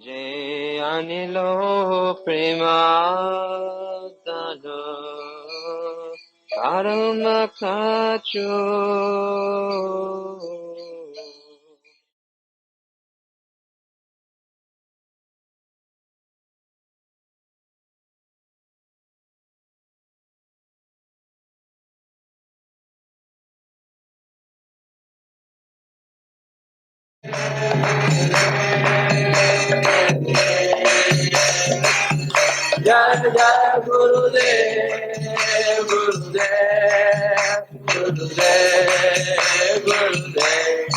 Je anilo premadano karma kacho. Jai Jai Gurudev, Gurudev, Gurudev, Gurudev.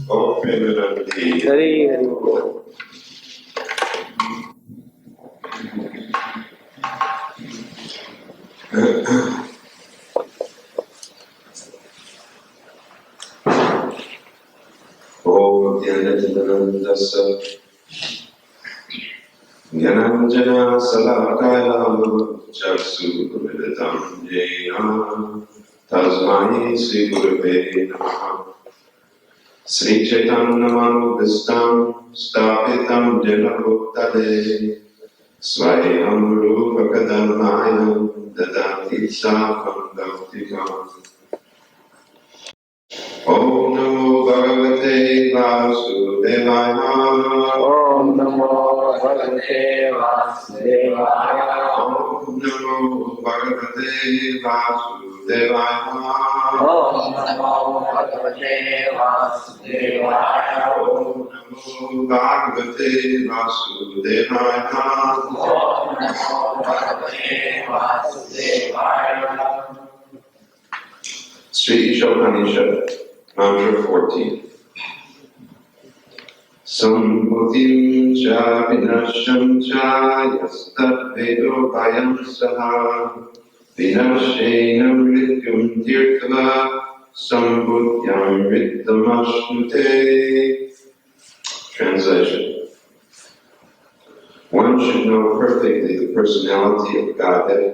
Oh, Premanandi. Hari Hari. Om Dhyanajnanandasa Dhyananjana Salakaya Chaksu Vidatam Jena Tasmai Sri Gurave Namaha Sri Chaitanya Manubhistam Stapitam Jena Bhuktale Swayam Rupa Kadamaya Dadati Sakam Bhaktikam Om Namo Bhagavate Vasudevaya Om Namo Bhagavate Vasudevaya. Om Namo Bhagavate Vasudevaya Om Namo Bhagavate Vasudevaya. Om Namo Bhagavate Vasudevaya Om Namo Bhagavate Vasudevaya. Sri Ishopanishad, Mantra 14. Sambuddhim cha vinasham cha yastat vedo vayam saha vinashenam mrityum tirtva sambuddhyam mrittamashnute. Translation. One should know perfectly the personality of Godhead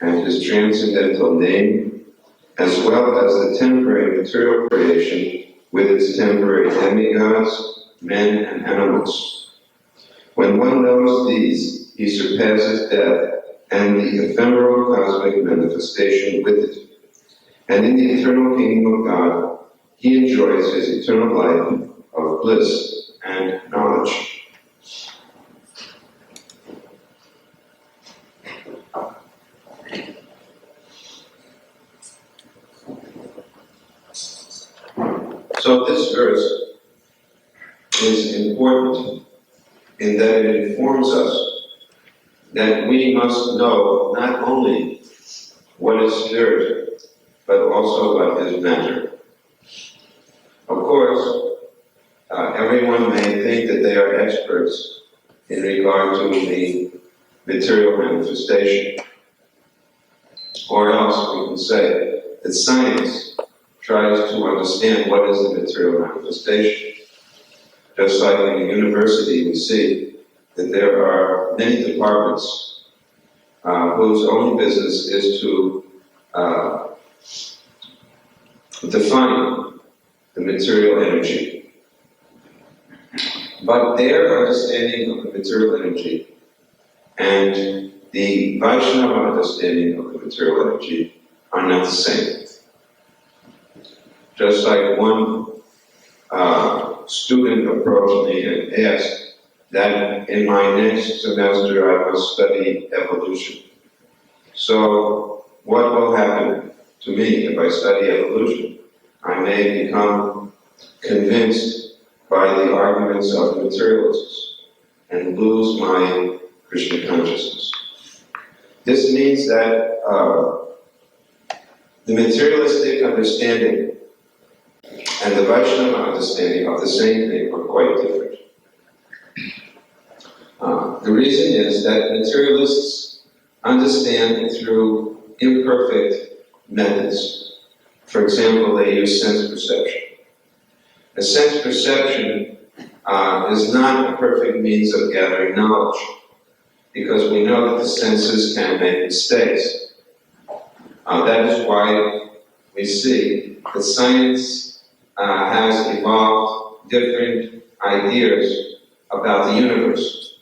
and His transcendental name, as well as the temporary material creation with its temporary demigods, men and animals. When one knows these, he surpasses death and the ephemeral cosmic manifestation with it. And in the eternal kingdom of God, he enjoys his eternal life of bliss and knowledge. So this verse is important in that it informs us that we must know not only what is spirit, but also what is matter. Of course, everyone may think that they are experts in regard to the material manifestation. Or else we can say that science tries to understand what is the material manifestation. Just like in a university, we see that there are many departments whose only business is to define the material energy. But their understanding of the material energy and the Vaishnava understanding of the material energy are not the same. Just like one student approached me and asked that in my next semester I must study evolution. So what will happen to me if I study evolution? I may become convinced by the arguments of the materialists and lose my Krishna consciousness. This means that the materialistic understanding and the Vaishnava understanding of the same thing are quite different. The reason is that materialists understand through imperfect methods. For example, they use sense perception. A sense perception is not a perfect means of gathering knowledge, because we know that the senses can make mistakes. That is why we see that science has evolved different ideas about the universe.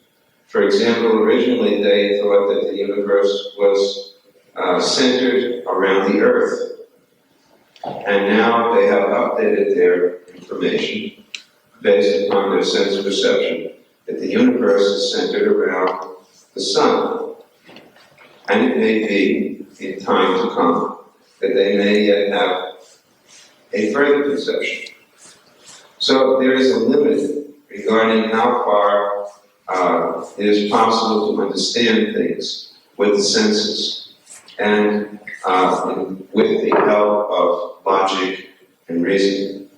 For example, originally they thought that the universe was centered around the Earth. And now they have updated their information based upon their sense perception that the universe is centered around the sun. And it may be, in time to come, that they may yet have a further conception. So there is a limit regarding how far it is possible to understand things with the senses and with the help of logic and reason.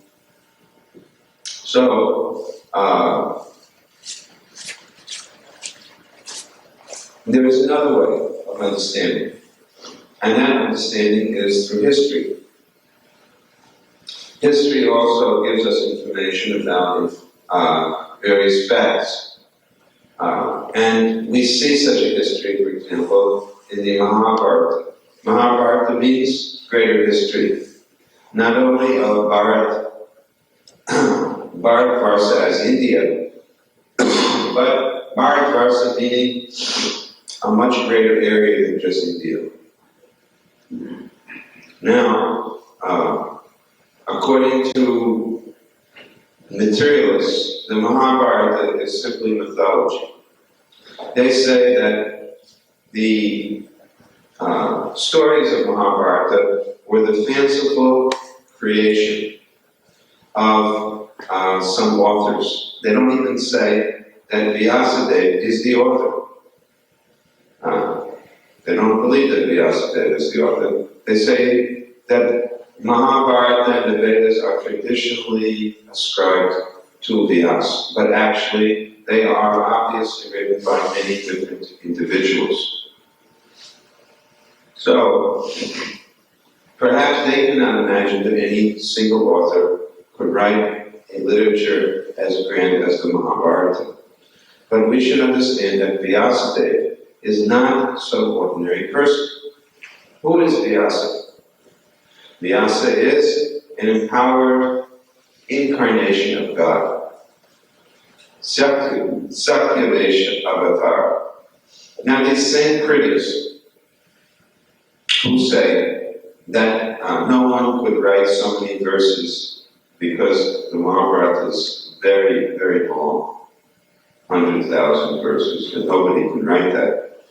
So, there is another way of understanding, and that understanding is through history. History also gives us information about various facts. And we see such a history, for example, in the Mahabharata. Mahabharata means greater history, not only of Bharatvarsha as India, but Bharatvarsha meaning a much greater area than just India. Now, according to materialists, the Mahabharata is simply mythology. They say that the stories of Mahabharata were the fanciful creation of some authors. They don't even say that Vyasadeva is the author. They don't believe that Vyasadeva is the author. They say that Mahabharata and the Vedas are traditionally ascribed to Vyasa, but actually they are obviously written by many different individuals. So, perhaps they cannot imagine that any single author could write a literature as grand as the Mahabharata. But we should understand that Vyasadeva is not some ordinary person. Who is Vyasa? Vyasa is an empowered incarnation of God. Sakyavesha Avatar. Now these same critics who say that no one could write so many verses because the Mahabharata is very, very long, 100,000 verses, and nobody can write that.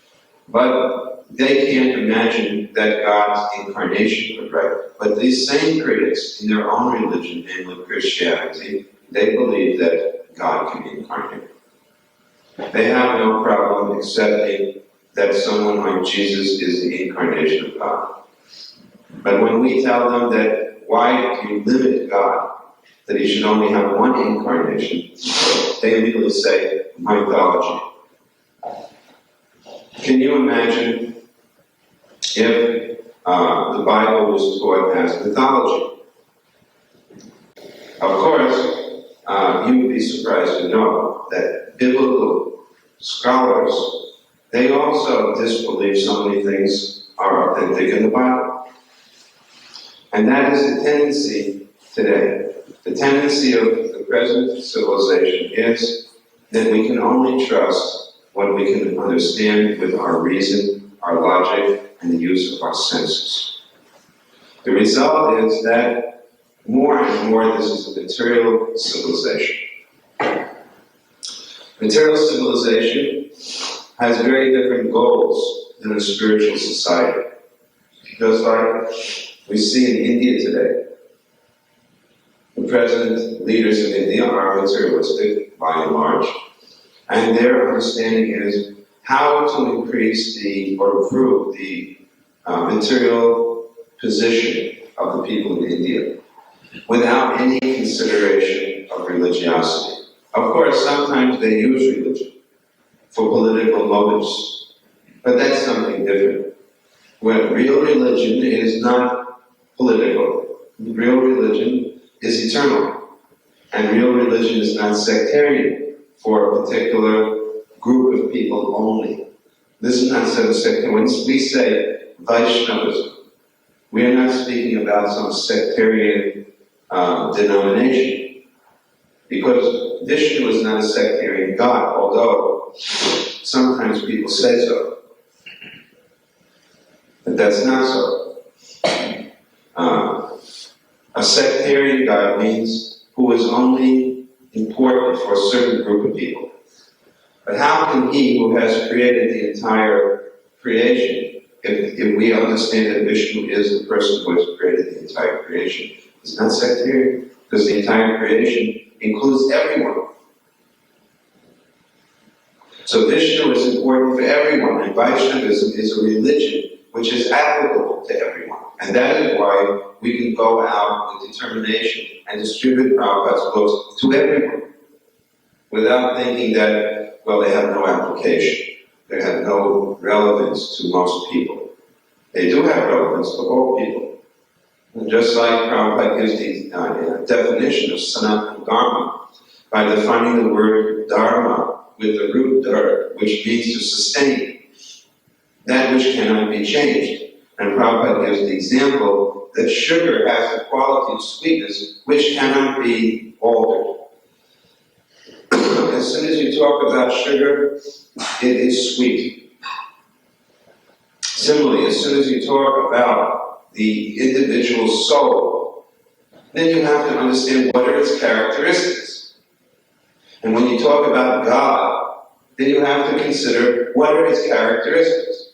But they can't imagine that God's incarnation could write. But these same critics, in their own religion, namely Christianity, they believe that God can incarnate. They have no problem accepting that someone like Jesus is the incarnation of God. But when we tell them that why do you limit God, that he should only have one incarnation, they immediately say mythology. Can you imagine if the Bible was taught as mythology? Of course, you would be surprised to know that biblical scholars, they also disbelieve so many things are authentic in the Bible. And that is the tendency today. The tendency of the present civilization is that we can only trust what we can understand with our reason, our logic, and the use of our senses. The result is that more and more this is a material civilization. Material civilization has very different goals than a spiritual society. Because like we see in India today, the present leaders of India are materialistic by and large, and their understanding is how to increase or improve the material position of the people in India without any consideration of religiosity. Of course, sometimes they use religion for political motives, but that's something different. When real religion is not political, real religion is eternal, and real religion is not sectarian for a particular group of people only. This is not some sectarian. When we say Vaishnavism, we are not speaking about some sectarian denomination. Because Vishnu is not a sectarian god, although sometimes people say so. But that's not so. A sectarian god means who is only important for a certain group of people. But how can he who has created the entire creation, if we understand that Vishnu is the person who has created the entire creation, is not sectarian, because the entire creation includes everyone. So Vishnu is important for everyone, and Vaishnavism is a religion which is applicable to everyone. And that is why we can go out with determination and distribute Prabhupada's books to everyone without thinking that, well, they have no application. They have no relevance to most people. They do have relevance to all people. And just like Prabhupada gives the definition of Sanatana Dharma by defining the word Dharma with the root dar, which means to sustain, that which cannot be changed. And Prabhupada gives the example that sugar has the quality of sweetness which cannot be altered. As soon as you talk about sugar, it is sweet. Similarly, as soon as you talk about the individual soul, then you have to understand what are its characteristics. And when you talk about God, then you have to consider what are its characteristics.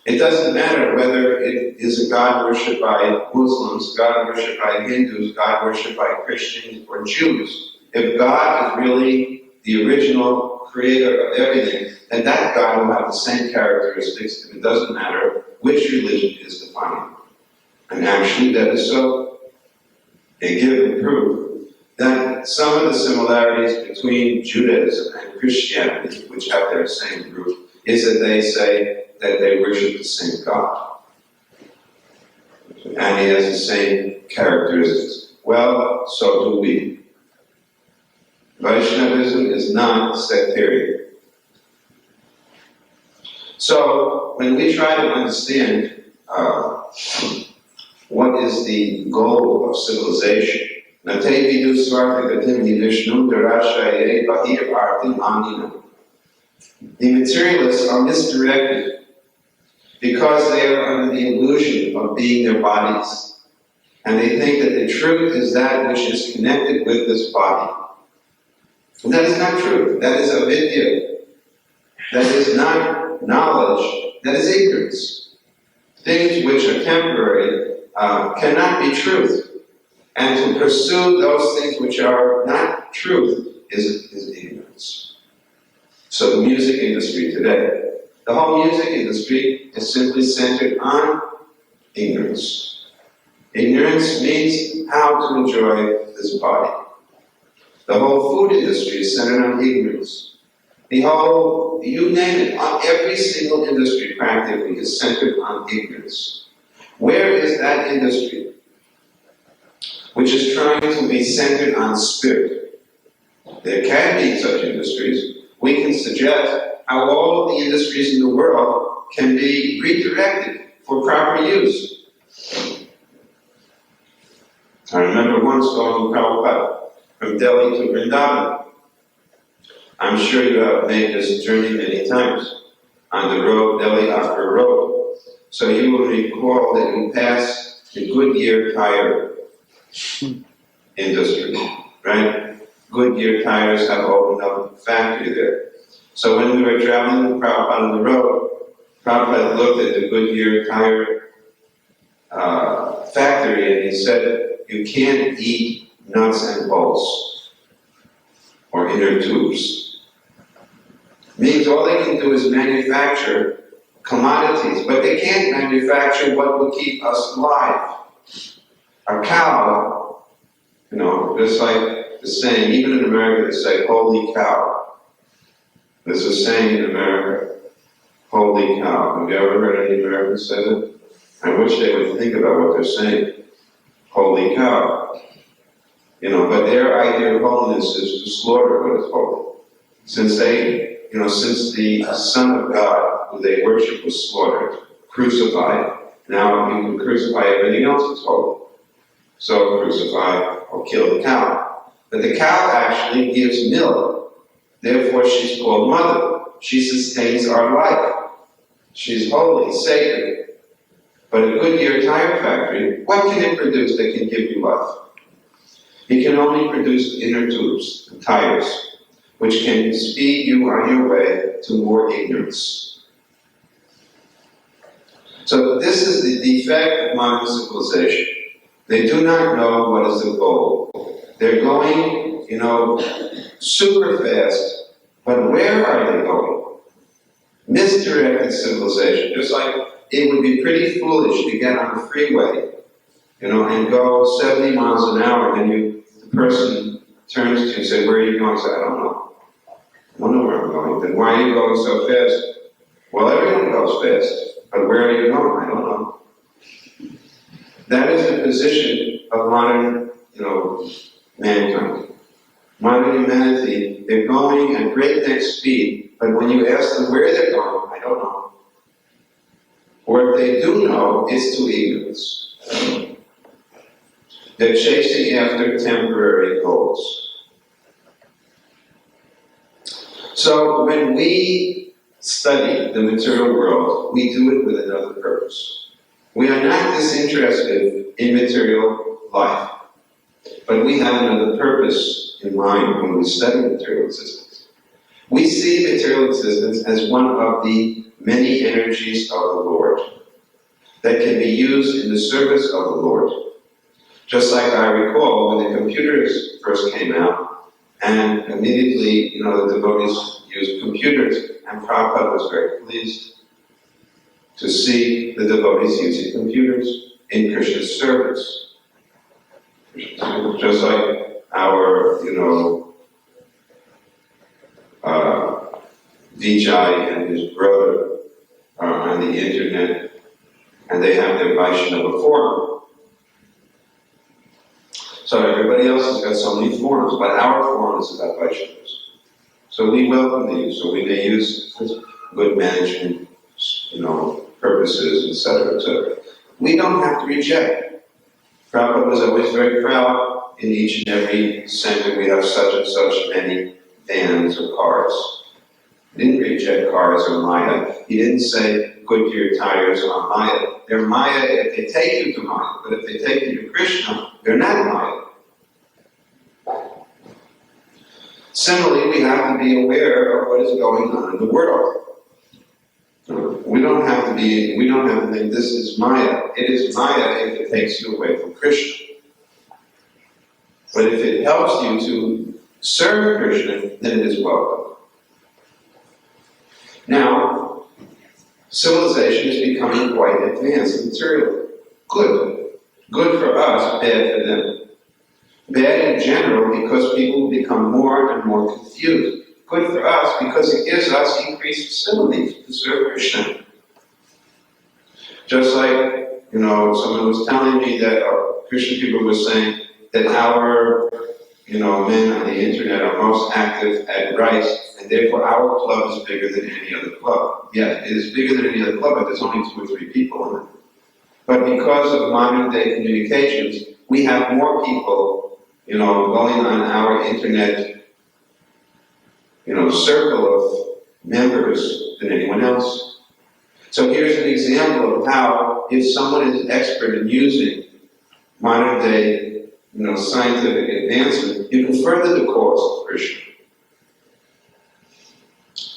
It doesn't matter whether it is a God worshipped by Muslims, God worshipped by Hindus, God worshipped by Christians or Jews. If God is really the original creator of everything, then that God will have the same characteristics, and it doesn't matter which religion is defining it. And actually that is so. They give and prove that some of the similarities between Judaism and Christianity, which have their same root, is that they say that they worship the same God. And he has the same characteristics. Well, so do we. Vaishnavism is not sectarian. So, when we try to understand what is the goal of civilization, the materialists are misdirected because they are under the illusion of being their bodies. And they think that the truth is that which is connected with this body. And that is not true. That is avidya. That is not knowledge. That is ignorance. Things which are temporary cannot be truth. And to pursue those things which are not truth is ignorance. So the music industry today, the whole music industry is simply centered on ignorance. Ignorance means how to enjoy this body. The whole food industry is centered on ignorance. The whole, you name it, every single industry practically is centered on ignorance. Where is that industry which is trying to be centered on spirit? There can be such industries. We can suggest how all of the industries in the world can be redirected for proper use. I remember once going to Prabhupada from Delhi to Vrindavan. I'm sure you have made this journey many times on the road, Delhi-Agra Road. So you will recall that you passed the Goodyear tire industry, right? Goodyear tires have opened up a factory there. So when we were traveling with Prabhupada on the road, Prabhupada looked at the Goodyear tire factory and he said, you can't eat nuts and bolts or inner tubes. Means all they can do is manufacture commodities, but they can't manufacture what will keep us alive. A cow, just like the saying, even in America they say, holy cow. There's a saying in America, holy cow. Have you ever heard any Americans say that? I wish they would think about what they're saying. Holy cow. But their idea of holiness is to slaughter what is holy. Since the Son of God, who they worship, was slaughtered, crucified, now you can crucify everything else that's holy. So crucify or kill the cow. But the cow actually gives milk. Therefore, she's called mother. She sustains our life. She's holy, sacred. But a Goodyear tire factory, what can it produce that can give you life? It can only produce inner tubes, tires, which can speed you on your way to more ignorance. So this is the defect of modern civilization. They do not know what is the goal. They're going, super fast, but where are they going? Misdirected civilization. Just like it would be pretty foolish to get on the freeway, and go 70 miles an hour, and the person turns to you and says, "Where are you going?" I say, "I don't know. I don't know where I'm going." "Then why are you going so fast?" "Well, everyone goes fast, but where are you going?" "I don't know." That is the position of modern, mankind. Modern humanity, they're going at breakneck speed, but when you ask them where they're going, "I don't know." Or if they do know, it's to ignorance. They're chasing after temporary goals. So when we study the material world, we do it with another purpose. We are not disinterested in material life, but we have another purpose in mind when we study material existence. We see material existence as one of the many energies of the Lord that can be used in the service of the Lord. Just like I recall when the computers first came out, and immediately, the devotees used computers, and Prabhupada was very pleased to see the devotees using computers in Krishna's service. Just like our, Vijay and his brother are on the internet, and they have their Vaishnava forum. So everybody else has got so many forums, but our forum is about Vaishnavas. So we welcome these, so we may use good management, purposes, etc., etc. We don't have to reject. Prabhupada was always very proud in each and every center we have such and such many vans or cars. He didn't reject cars or Maya. He didn't say Goodyear tires are Maya. They're Maya if they take you to Maya, but if they take you to Krishna, they're not Maya. Similarly, we have to be aware of what is going on in the world. We don't have to think this is Maya. It is Maya if it takes you away from Krishna. But if it helps you to serve Krishna, then it is welcome. Now, civilization is becoming quite advanced materially. Good. Good for us, bad for them. Bad in general because people become more and more confused. Good for us because it gives us increased facilities to serve Krishna. Just like, someone was telling me that Krishna people were saying that our, men on the internet are most active at rice, and therefore our club is bigger than any other club. Yeah, it is bigger than any other club, but there's only 2 or 3 people in it. But because of modern day communications, we have more people, going on our internet, circle of members than anyone else. So here's an example of how, if someone is expert in using modern day, scientific advancement, you can further the cause of Krishna.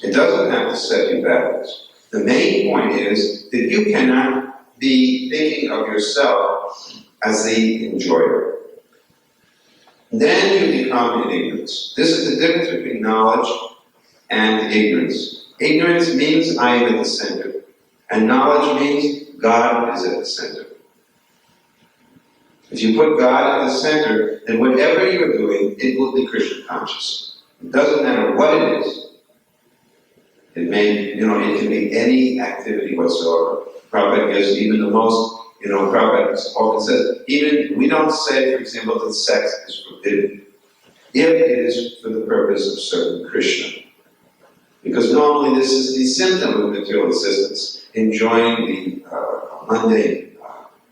It doesn't have to set you backwards. The main point is that you cannot be thinking of yourself as the enjoyer. Then you become in ignorance. This is the difference between knowledge and ignorance. Ignorance means I am at the center, and knowledge means God is at the center. If you put God at the center, then whatever you're doing, it will be Krishna conscious. It doesn't matter what it is. It may, it can be any activity whatsoever. Prabhupada gives even the most, Prabhupada often says, even, we don't say, for example, that sex is forbidden, if it is for the purpose of serving Krishna. Because normally this is the symptom of material existence, enjoying the mundane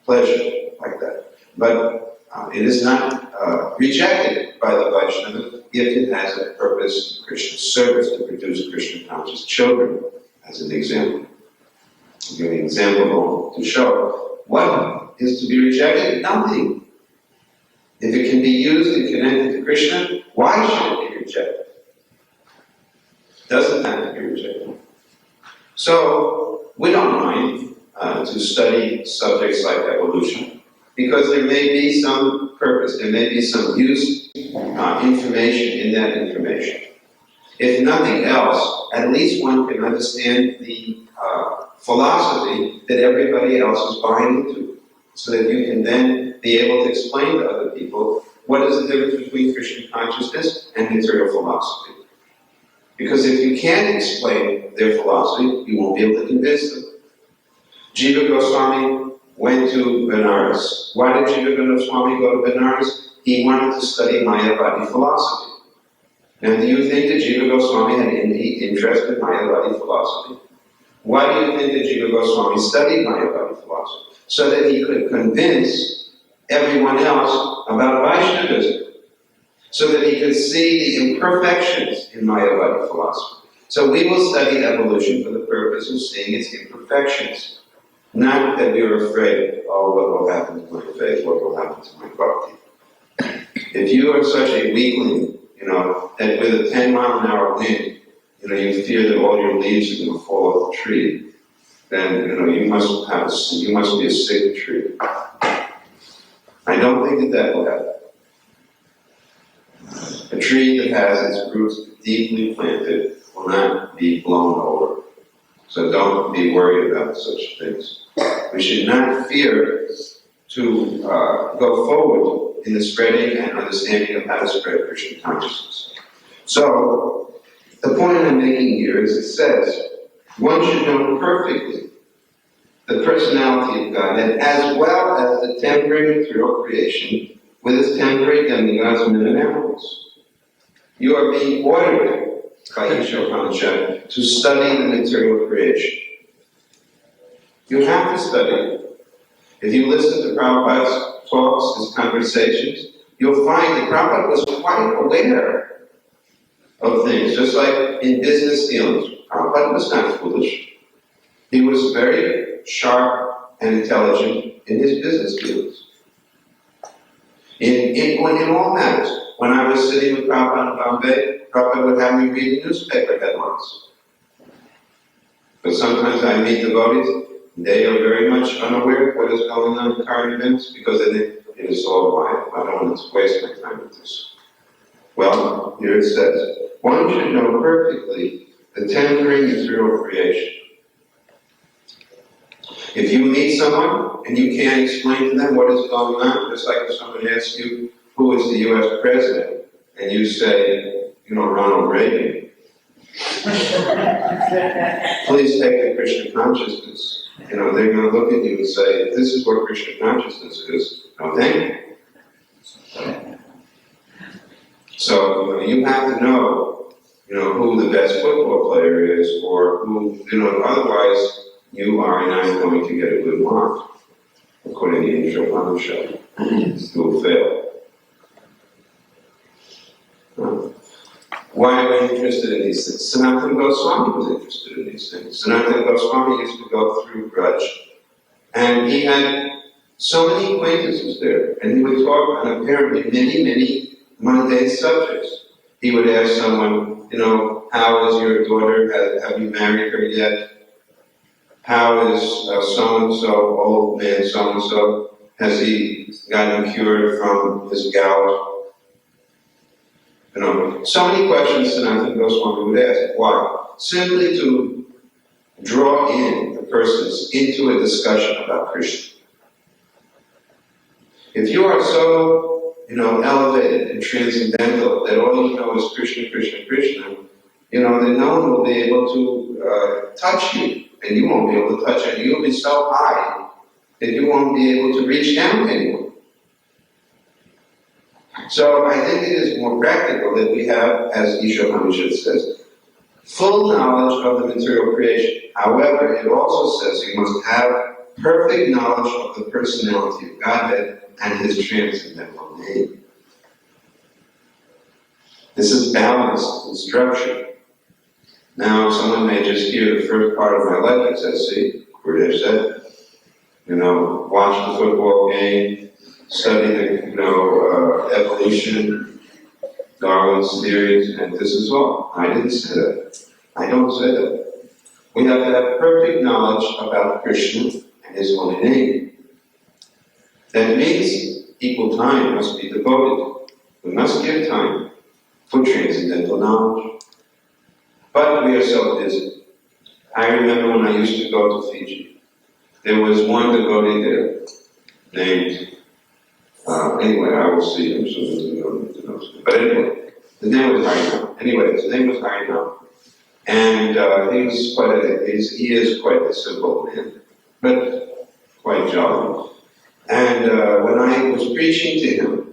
pleasure like that. But it is not rejected by the Vaishnava if it has a purpose in Krishna's service to produce Krishna conscious children, as an example. I'll give you an example to show what is to be rejected. Nothing. If it can be used and connected to Krishna, why should it be rejected? It doesn't have to be rejected. So, we don't mind to study subjects like evolution, because there may be some purpose, there may be some use, information in that information. If nothing else, at least one can understand the philosophy that everybody else is buying into, so that you can then be able to explain to other people what is the difference between Krishna consciousness and material philosophy. Because if you can't explain their philosophy, you won't be able to convince them. Jiva Goswami went to Benares. Why did Jiva Goswami go to Benares? He wanted to study Mayavadi philosophy. Now, do you think that Jiva Goswami had any interest in Mayavadi philosophy? Why do you think that Jiva Goswami studied Mayavadi philosophy? So that he could convince everyone else about Vaishnavism. So that he could see the imperfections in Mayavadi philosophy. So we will study evolution for the purpose of seeing its imperfections. Not that we are afraid, oh, what will happen to my faith, what will happen to my bhakti. If you are such a weakling, that with a 10-mile-an-hour wind, you fear that all your leaves are going to fall off the tree, then, you must be a sick tree. I don't think that will happen. A tree that has its roots deeply planted will not be blown over. So don't be worried about such things. We should not fear to go forward in the spreading and understanding of how to spread Krishna consciousness. So, the point I'm making here is it says, one should know perfectly the personality of Godhead as well as the temporary material creation with its temporary demigods, men, and animals. You are being ordered by Isha to study the material creation. You have to study it. If you listen to Prabhupada's talks, his conversations, you'll find that Prabhupada was quite aware of things, just like in business dealings. Prabhupada was not foolish. He was very sharp and intelligent in his business dealings. In all matters. When I was sitting with Prabhupada in Bombay, Prabhupada would have me read newspaper headlines. But sometimes I meet devotees, they are very much unaware of what is going on in current events because they think it is all quiet. I don't want to waste my time with this. Well, here it says, one should know perfectly the temporary material creation. If you meet someone and you can't explain to them what is going on, just like if someone asks you who is the U.S. president, and you say, Ronald Reagan, please take the Krishna consciousness. They're going to look at you and say, if this is what Krishna consciousness is, no thank you. So, you have to know, who the best football player is, or who, otherwise you are not going to get a good mark, according to Indra Upanishad. You will fail. Why am I interested in these things? Sanatana Goswami was interested in these things. Sanatana Goswami used to go through Braj, and he had so many acquaintances there, and he would talk on apparently many, many mundane subjects. He would ask someone, how is your daughter? Have you married her yet? How is so-and-so, old man so-and-so? Has he gotten cured from his gout? So many questions Sanatana Goswami would ask. Why? Simply to draw in the persons into a discussion about Krishna. If you are so, elevated and transcendental that all you know is Krishna, Krishna, Krishna, then no one will be able to touch you, and you won't be able to touch it. You'll be so high that you won't be able to reach down to anyone. So I think it is more practical that we have, as Isha Upanishad says, full knowledge of the material creation. However, it also says you must have perfect knowledge of the personality of Godhead and His transcendental name. This is balanced instruction. Now, someone may just hear the first part of my lecture and say, see, Gurudev said, watch the football game, study the, evolution, Darwin's theories, and this is all. I didn't say that. I don't say that. We have to have perfect knowledge about Krishna and His holy name. That means equal time must be devoted. We must give time for transcendental knowledge. But we are so busy. I remember when I used to go to Fiji, there was one devotee there named, anyway, I will see him soon. But anyway, the name was Harinam. Anyway, his name was Harinam. And he was he is quite a simple man, but quite jolly. And when I was preaching to him,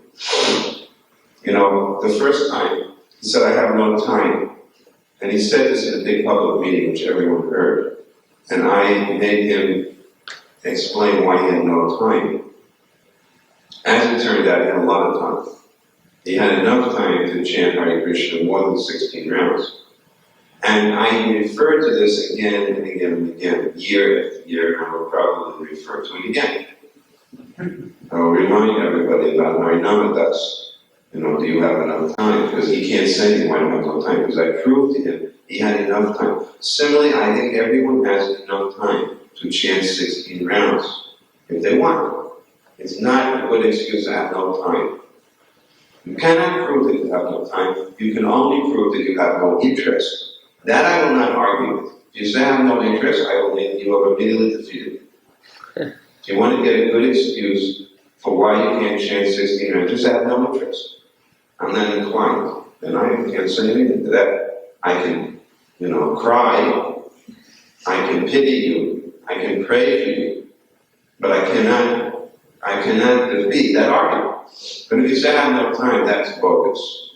the first time, he said, I have no time. And he said this in a big public meeting, which everyone heard. And I made him explain why he had no time. As it turned out, he had a lot of time. He had enough time to chant Hare Krishna more than 16 rounds. And I referred to this again and again and again, year after year, and I will probably refer to it again. I will remind everybody about Harinamadas. Do you have enough time? Because he can't say he might have no time, because I proved to him he had enough time. Similarly, I think everyone has enough time to chant 16 rounds, if they want. It's not a good excuse to have no time. You cannot prove that you have no time. You can only prove that you have no interest. That I will not argue with. If you say I have no interest, I will leave you up immediately defeated. If you want to get a good excuse for why you can't chant 16 rounds, just have no interest. I'm not inclined. Then I can't say anything to that. I can, cry. I can pity you. I can pray for you. But I cannot defeat that argument. But if you say I have no time, that's bogus.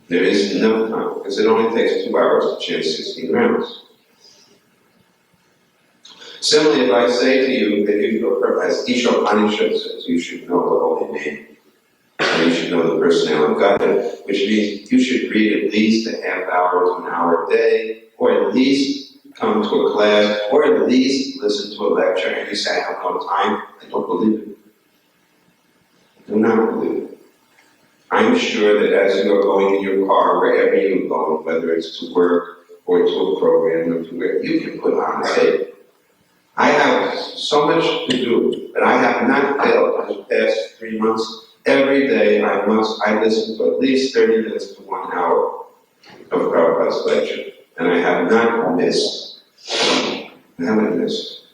There is enough time, because it only takes 2 hours to chant 16 rounds. Similarly, if I say to you that as Isha Upanishad says, you should know the holy name, and you should know the personality of God, which means you should read at least a half hour to an hour a day, or at least come to a class, or at least listen to a lecture, and you say, I have no time, I don't believe it. I do not believe it. I'm sure that as you are going in your car, wherever you're going, whether it's to work or to a program or to where, you can put on a tape. I have so much to do, but I have not failed in the past 3 months. Every day I listen to at least 30 minutes to 1 hour of Prabhupada's lecture, and I have not missed. I haven't missed.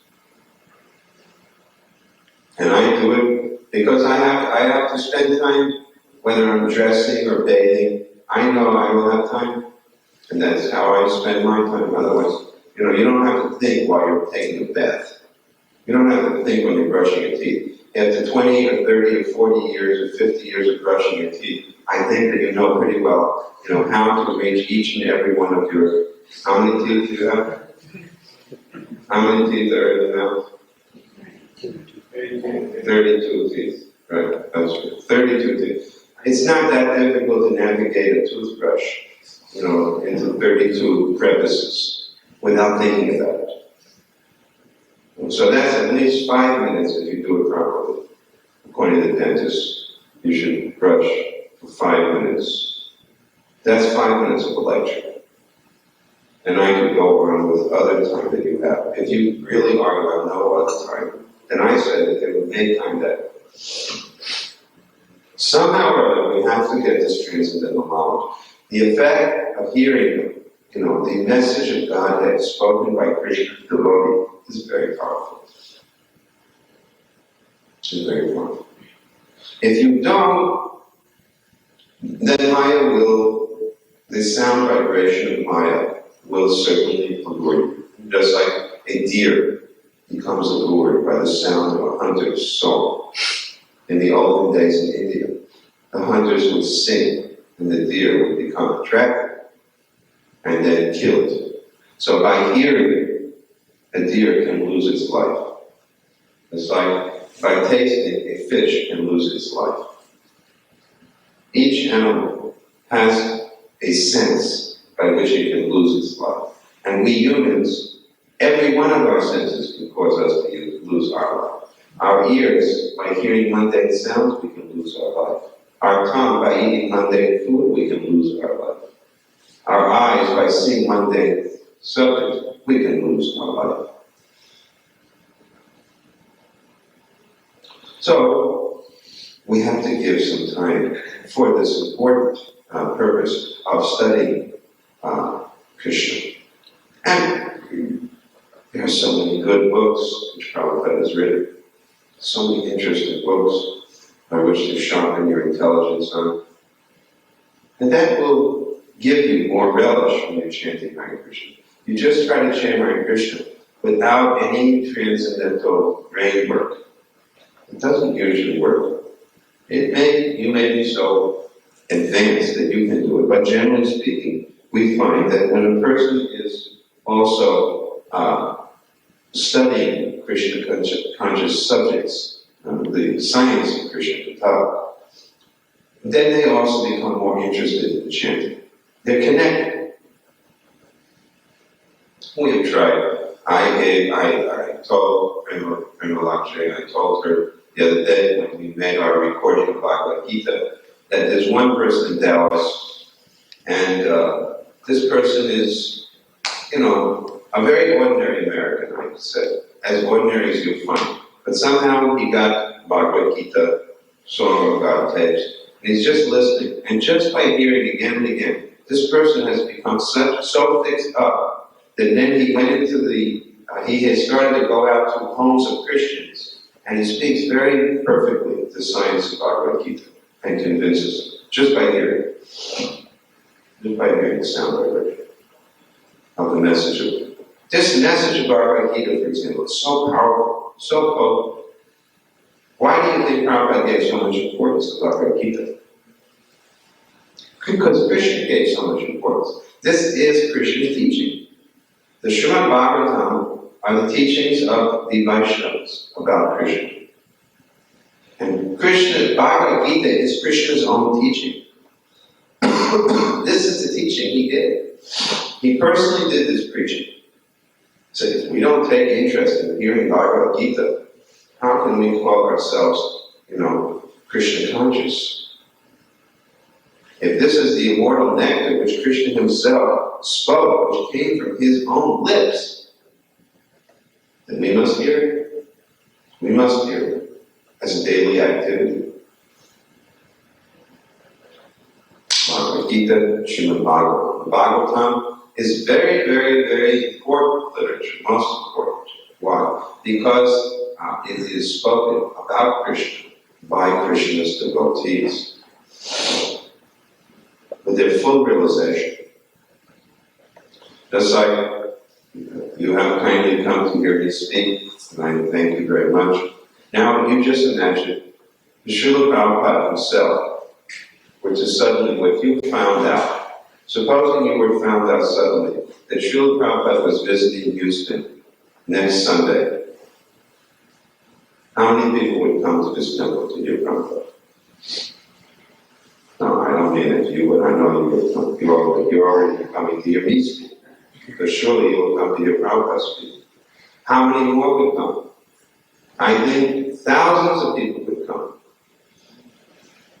And I do it because I have to spend time, whether I'm dressing or bathing. I know I will have time, and that's how I spend my time. Otherwise, you don't have to think while you're taking a bath. You don't have to think when you're brushing your teeth. After 20 or 30 or 40 years or 50 years of brushing your teeth, I think that you know pretty well, how to reach each and every one of your, how many teeth do you have? How many teeth are in the mouth? 32 teeth. Right, that's right. 32 teeth. It's not that difficult to navigate a toothbrush, into 32 crevices without thinking about it. So that's at least 5 minutes if you do it properly. According to the dentist, you should brush for 5 minutes. That's 5 minutes of a lecture. And I could go on with other time that you have. If you really are going to have no other time, then I say that they would make time that. Somehow or other, we have to get this transcendental knowledge. The effect of hearing, the message of Godhead spoken by Krishna's devotee is very powerful. It's very powerful. If you don't, then the sound vibration of Maya will certainly allure you. Just like a deer becomes allured by the sound of a hunter's song. In the olden days in India, the hunters would sing and the deer would become attracted and then killed. So by hearing, a deer can lose its life. It's like by tasting, a fish can lose its life. Each animal has a sense by which it can lose its life. And we humans, every one of our senses can cause us to lose our life. Our ears, by hearing mundane sounds, we can lose our life. Our tongue, by eating mundane food, we can lose our life. Our eyes, by seeing mundane subjects, we can lose our life. So, we have to give some time for this important purpose of studying Krishna. And there are so many good books which Prabhupada has written, so many interesting books by which to sharpen your intelligence on. And that will give you more relish when you're chanting Hare Krishna. You just try to chant Hare Krishna without any transcendental brain work. It doesn't usually work. You may be so advanced that you can do it, but generally speaking, we find that when a person is also studying Krishna conscious subjects, the science of Krishna Consciousness, then they also become more interested in chanting. They're connected. We have tried. I told Prema Lakshmi, I told her the other day when we made our recording of Bhagavad Gita, that there's one person in Dallas, and this person is, a very ordinary American, I would say, as ordinary as you'll find. But somehow he got Bhagavad Gita, Song of God tapes, and he's just listening. And just by hearing again and again, this person has become so fixed up that then he went into he has started to go out to homes of Christians, and he speaks very perfectly the science of Bhagavad Gita and convinces them, just by hearing the sound vibration of the message of this message of Bhagavad Gita, for example, is so powerful, so potent. Why do you think Prabhupada gave so much importance to Bhagavad Gita? Because Krishna gave so much importance. This is Krishna teaching. The Srimad Bhagavatam are the teachings of the Vaishnavas about Krishna. And Bhagavad Gita is Krishna's own teaching. This is the teaching he did. He personally did this preaching. So if we don't take interest in hearing Bhagavad Gita, how can we call ourselves, Krishna conscious? If this is the immortal nectar which Krishna himself spoke, which came from his own lips, then we must hear it. We must hear it as a daily activity. Bhagavad Gita, Srimad Bhagavatam. Bhagavatam is very, very, very important literature, most important. Why? Because it is spoken about Krishna by Krishna's devotees with their full realization. Just like you have kindly come to hear me speak, and I thank you very much. Now, you just imagine the Srila Prabhupada himself, which is suddenly what you found out. Supposing you were found out suddenly that Srila Prabhupada was visiting Houston next Sunday, how many people would come to this temple to hear Prabhupada? No, I don't mean if you would. I know you would come. You're already coming to hear me speak. But surely you will come to hear Prabhupada speak. How many more would come? I think thousands of people would come.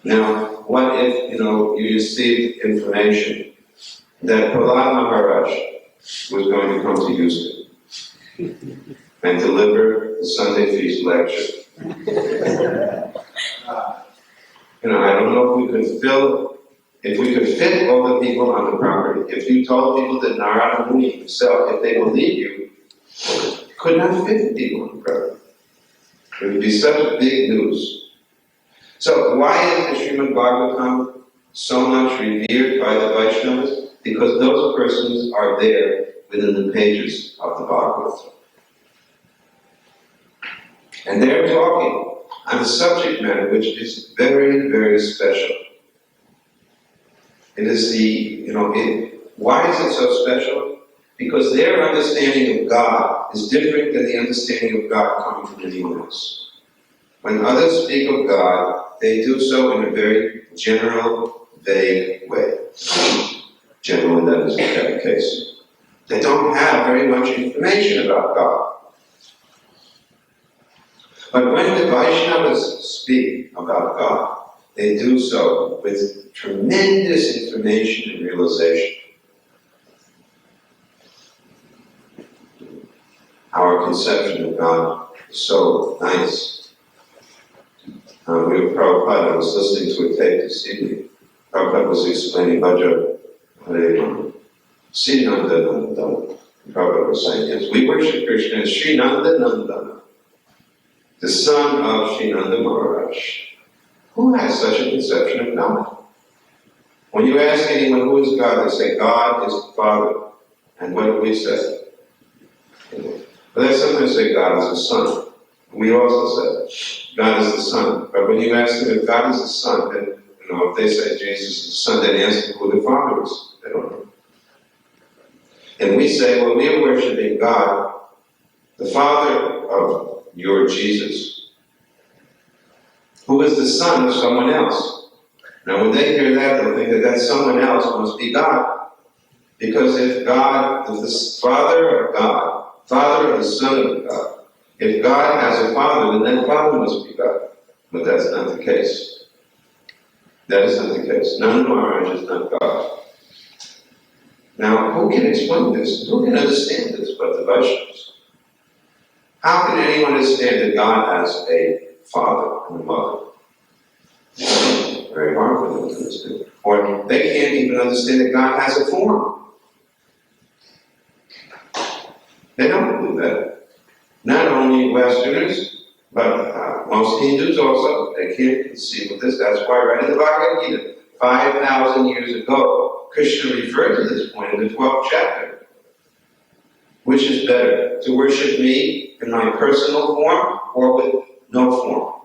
Now, what if, you received information that Prahlad Maharaj was going to come to Houston and deliver the Sunday Feast lecture? I don't know if we could fit all the people on the property. If you told people that Narada Muni himself, if they believe you, could not fit the people on the property. It would be such a big news. So why is the Srimad Bhagavatam so much revered by the Vaishnavas? Because those persons are there within the pages of the Bhagavatam. And they're talking on a subject matter which is very, very special. It is why is it so special? Because their understanding of God is different than the understanding of God coming from anyone else. When others speak of God, they do so in a very general, vague way. Generally, that is the case. They don't have very much information about God. But when the Vaishnavas speak about God, they do so with tremendous information and realization. Our conception of God is so nice. Prabhupada, I was listening to a tape this evening. Prabhupada was explaining Bhaja Hare Srinanda Nandana. Prabhupada was saying, yes, we worship Krishna as Srinanda Nandana, the son of Srinanda Maharaj. Who has such a conception of God? When you ask anyone who is God, they say God is the Father. And what do we say? But they sometimes say God is the Son. We also say God is the Son. But when you ask them if God is the Son, then if they say Jesus is the Son, then ask them who the Father is. They don't know. And we say, well, we are worshiping God, the Father of your Jesus, who is the son of someone else. Now, when they hear that, they'll think that that someone else must be God. Because if God is the Father of God, Father of the Son of God, if God has a Father, then that Father must be God. But that's not the case. That is not the case. Nanda Maharaj is not God. Now, who can explain this? Who can understand this but the Vaishnavas? How can anyone understand that God has a father and a mother? Very hard for them to understand. Or they can't even understand that God has a form. They don't believe that. Not only Westerners, but most Hindus also, they can't conceive of this. That's why right in the Bhagavad Gita, 5,000 years ago, Krishna referred to this point in the 12th chapter. Which is better, to worship me in my personal form or with no form?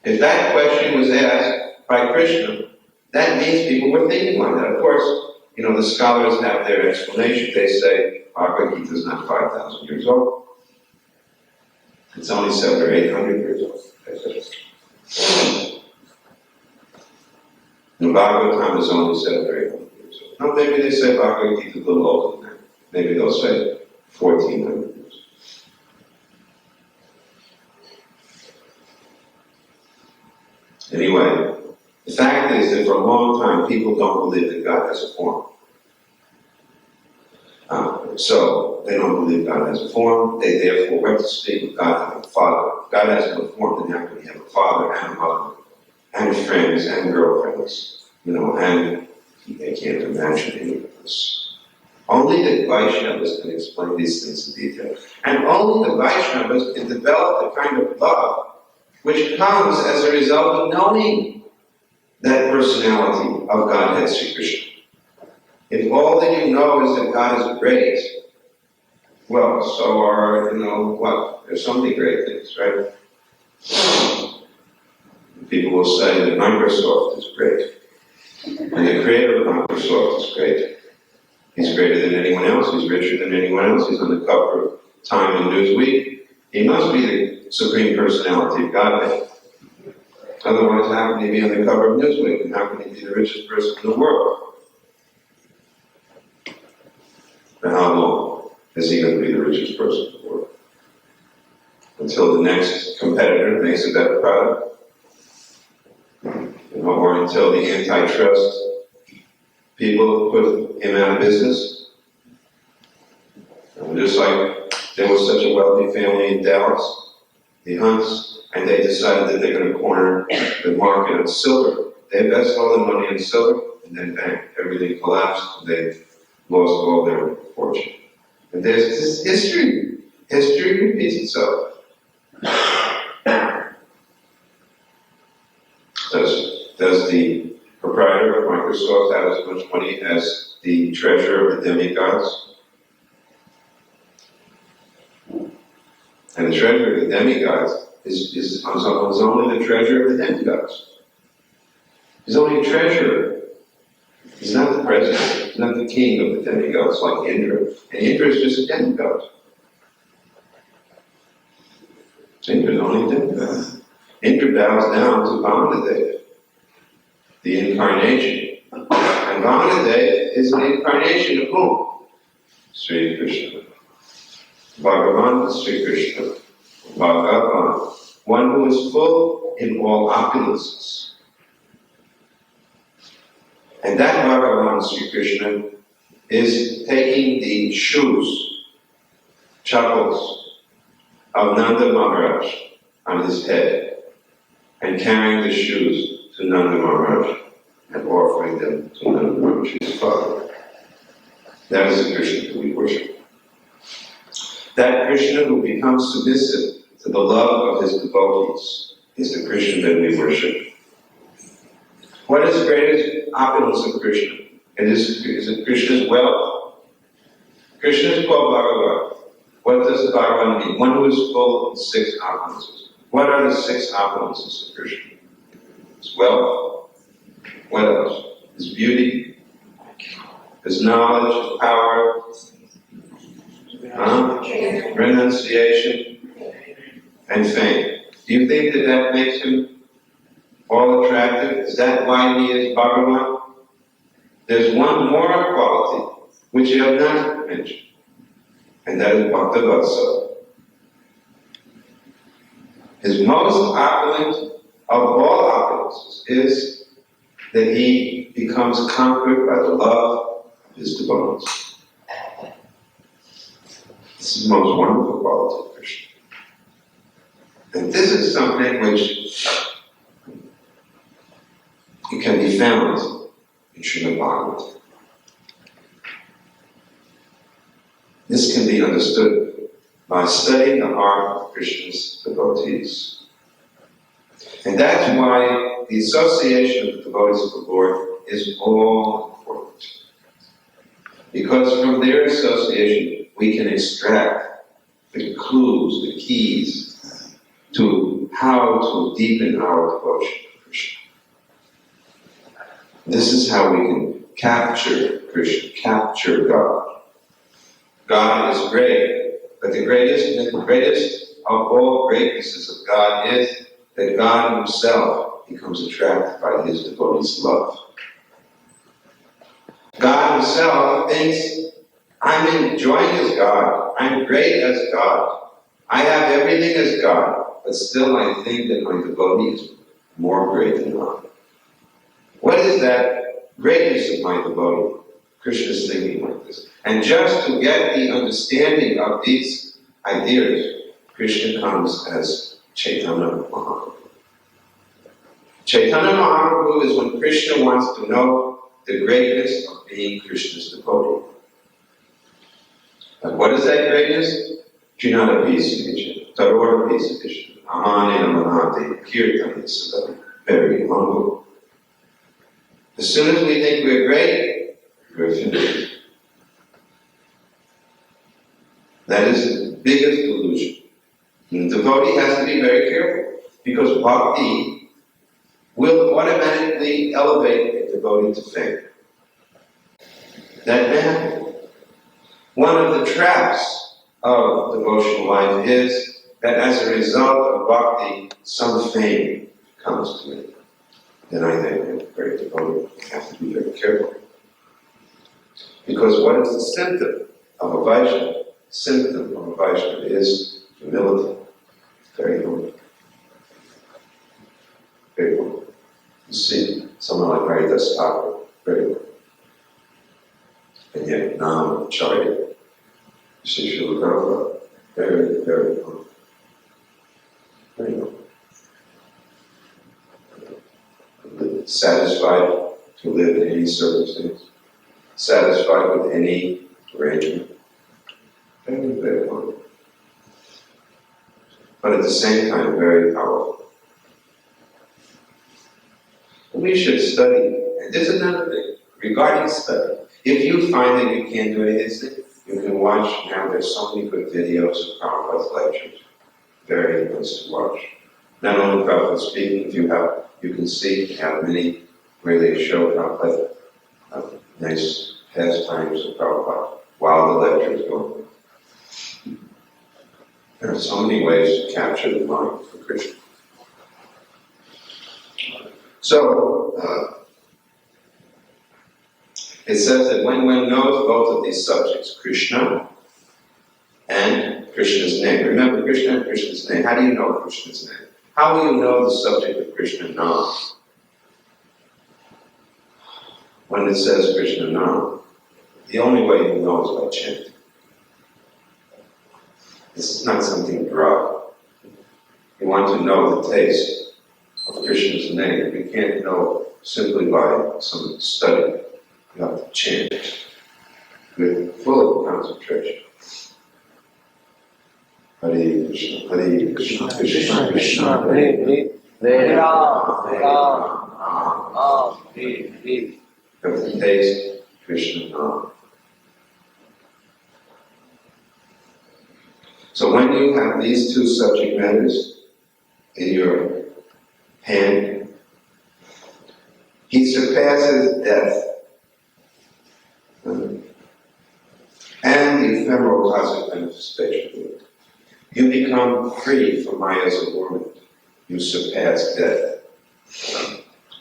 If that question was asked by Krishna, that means people were thinking like that. Of course, the scholars have their explanation. They say Bhagavad Gita is not 5,000 years old. It's only 700 or 800 years old. The Bhagavatam is only 700 or 800 years old. No, maybe they say Bhagavad Gita is a little older than that. Maybe they'll say 1,400 years. Anyway, the fact is that for a long time, people don't believe that God has a form. So, they don't believe God has a form. They therefore went to speak of God having a father. If God has no form, then how can he have a father and a mother, and friends and girlfriends? And they can't imagine any of this. Only the Vaishnavas can explain these things in detail. And only the Vaishnavas can develop the kind of love which comes as a result of knowing that personality of Godhead Sri Krishna. If all that you know is that God is great, well, so are, what? There's so many great things, right? People will say that Microsoft is great. And the creator of Microsoft is great. He's greater than anyone else. He's richer than anyone else. He's on the cover of Time and Newsweek. He must be the supreme personality of Godhead. Otherwise, how can he be on the cover of Newsweek? And how can he be the richest person in the world? For how long is he going to be the richest person in the world? Until the next competitor makes a better product? Or until the antitrust people put him out of business? Just like there was such a wealthy family in Dallas, the Hunts, and they decided that they're going to corner the market on silver. They invested all the money in silver, and then bang, everything collapsed, and they lost all their fortune. And there's this history. History repeats itself. Does the proprietor of Microsoft have as much money as the treasurer of the demigods? And the treasurer of the demigods is only the treasurer of the demigods. He's only a treasurer. He's not the president. He's not the king of the demigods like Indra. And Indra is just a demigod. Indra is only a demigod. Indra bows down to Vamanadev, the incarnation And Vamanadev is an incarnation of whom? Sri Krishna. Bhagavan Sri Krishna. Bhagavan. One who is full in all opulences. And that Bhagavan Sri Krishna is taking the shoes, chappals of Nanda Maharaj on his head and carrying the shoes to Nanda Maharaj and offering them to Nanda Maharaj, his father. That is the Krishna who we worship. That Krishna who becomes submissive to the love of his devotees is the Krishna that we worship. What is the greatest opulence of Krishna? Is it Krishna's wealth? Krishna is called Bhagavan. What does Bhagavan mean? One who is full of 6 opulences. What are the 6 opulences of Krishna? His wealth. What else? His beauty. His knowledge, his power. Renunciation. And fame. Do you think that that makes him all attractive? Is that why he is Bhagavan? There's one more quality which you have not mentioned, and that is Bhaktivedanta Swami. His most opulent of all opulences is that he becomes conquered by the love of his devotees. This is the most wonderful quality of Krishna. And this is something which it can be found in Srimad Bhagavatam. This can be understood by studying the heart of Krishna's devotees. And that's why the association of the devotees of the Lord is all important. Because from their association, we can extract the clues, the keys to how to deepen our devotion to Krishna. This is how we can capture Krishna, capture God. God is great, but the greatest of all greatnesses of God is that God himself becomes attracted by his devotees' love. God himself thinks, I'm enjoying as God, I'm great as God, I have everything as God, but still I think that my devotee is more great than God. What is that greatness of my devotee? Krishna is thinking like this. And just to get the understanding of these ideas, Krishna comes as Chaitanya Mahaprabhu. Chaitanya Mahaprabhu is when Krishna wants to know the greatness of being Krishna's devotee. And what is that greatness? Jnana Pisagija, Tarora Pisagija, Amani Amanati, Kirtani Sadam, very humble. As soon as we think we're great, we're finished. That is the biggest illusion. And the devotee has to be very careful, because bhakti will automatically elevate a devotee to fame. That may happen. One of the traps of devotional life is that as a result of bhakti, some fame comes to me. Then I think I'm a very devotee. I have to be very careful. Because what is the symptom of a Vaishnava? Symptom of a Vaishnava is humility. Very humble. Very humble. You see, someone like Haridas Thakur, very humble. And yet, Nam Charya, you see, Srila Prabhupada, very, very humble. Very humble. Satisfied to live in any circumstance. Satisfied with any arrangement. Very, very humble. But at the same time, very powerful. We should study. And there's another thing regarding study. If you find that you can't do anything, you can watch. Now there's so many good videos of Prabhupada's lectures. Very nice to watch. Not only Prabhupada speaking, you can see how many where they show Prabhupada nice pastimes of Prabhupada while the lecture is going on. There are so many ways to capture the mind for Krishna. So, It says that when one knows both of these subjects, Krishna and Krishna's name. Remember, Krishna and Krishna's name. How do you know Krishna's name? How will you know the subject of Krishna Nam? When it says Krishna Nam, the only way you know is by chanting. This is not something dry. You want to know the taste of Krishna's name. You can't know simply by some study. You have to chant with full concentration. Hare Krishna, Hare Krishna, Krishna Krishna, Hare Hare, Hare Rama, Hare Rama, Hare Hare. You have to taste Krishna Nam. So when you have these two subject matters in your hand, he surpasses death and the ephemeral cosmic manifestation. You become free from Maya's allurement. You surpass death.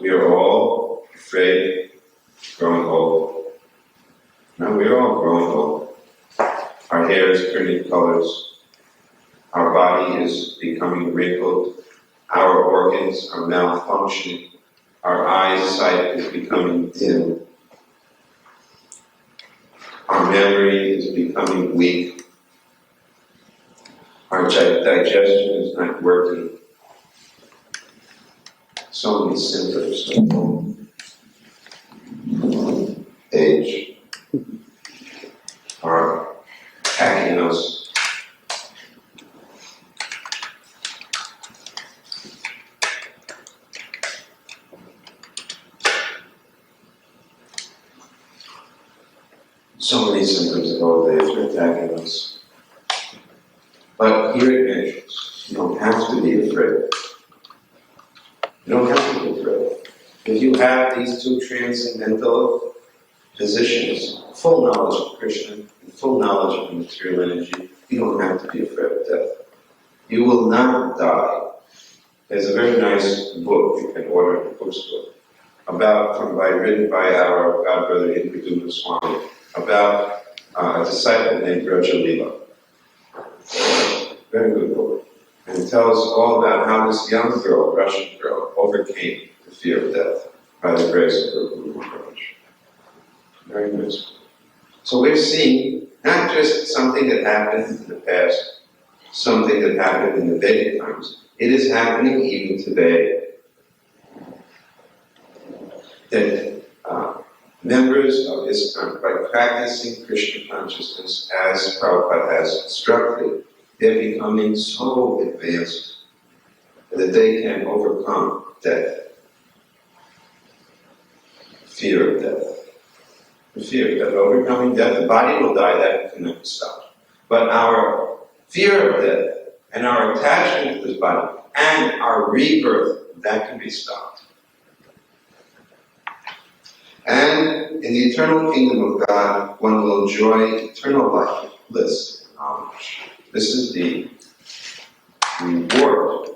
We are all afraid of growing old. Now we are all growing old. Our hair is turning colors. Our body is becoming wrinkled. Our organs are malfunctioning. Our eyesight is becoming dim. Our memory is becoming weak. Our digestion is not working. So many symptoms of age are attacking us. So many symptoms of old age are attacking us. But here it mentions, you don't have to be afraid. You don't have to be afraid. If you have these two transcendental positions, full knowledge of Krishna and full knowledge of the material energy, you don't have to be afraid of death. You will not die. There's a very nice book you can order in a bookstore written by our God brother Bhaktivedanta Swami about a disciple named Rajalila. Very good book. And it tells all about how this young girl, Russian girl, overcame the fear of death by the grace of her Guru Maharaj. Very nice. So we're seeing not just something that happened in the past, something that happened in the Vedic times. It is happening even today. That members of ISKCON, by practicing Krishna consciousness as Prabhupada has instructed, they're becoming so advanced that they can overcome death. Fear of death. The fear of death, overcoming death. The body will die, that cannot be stopped. But our fear of death and our attachment to this body and our rebirth, that can be stopped. And in the eternal kingdom of God, one will enjoy eternal life, bliss, and knowledge. This is the reward.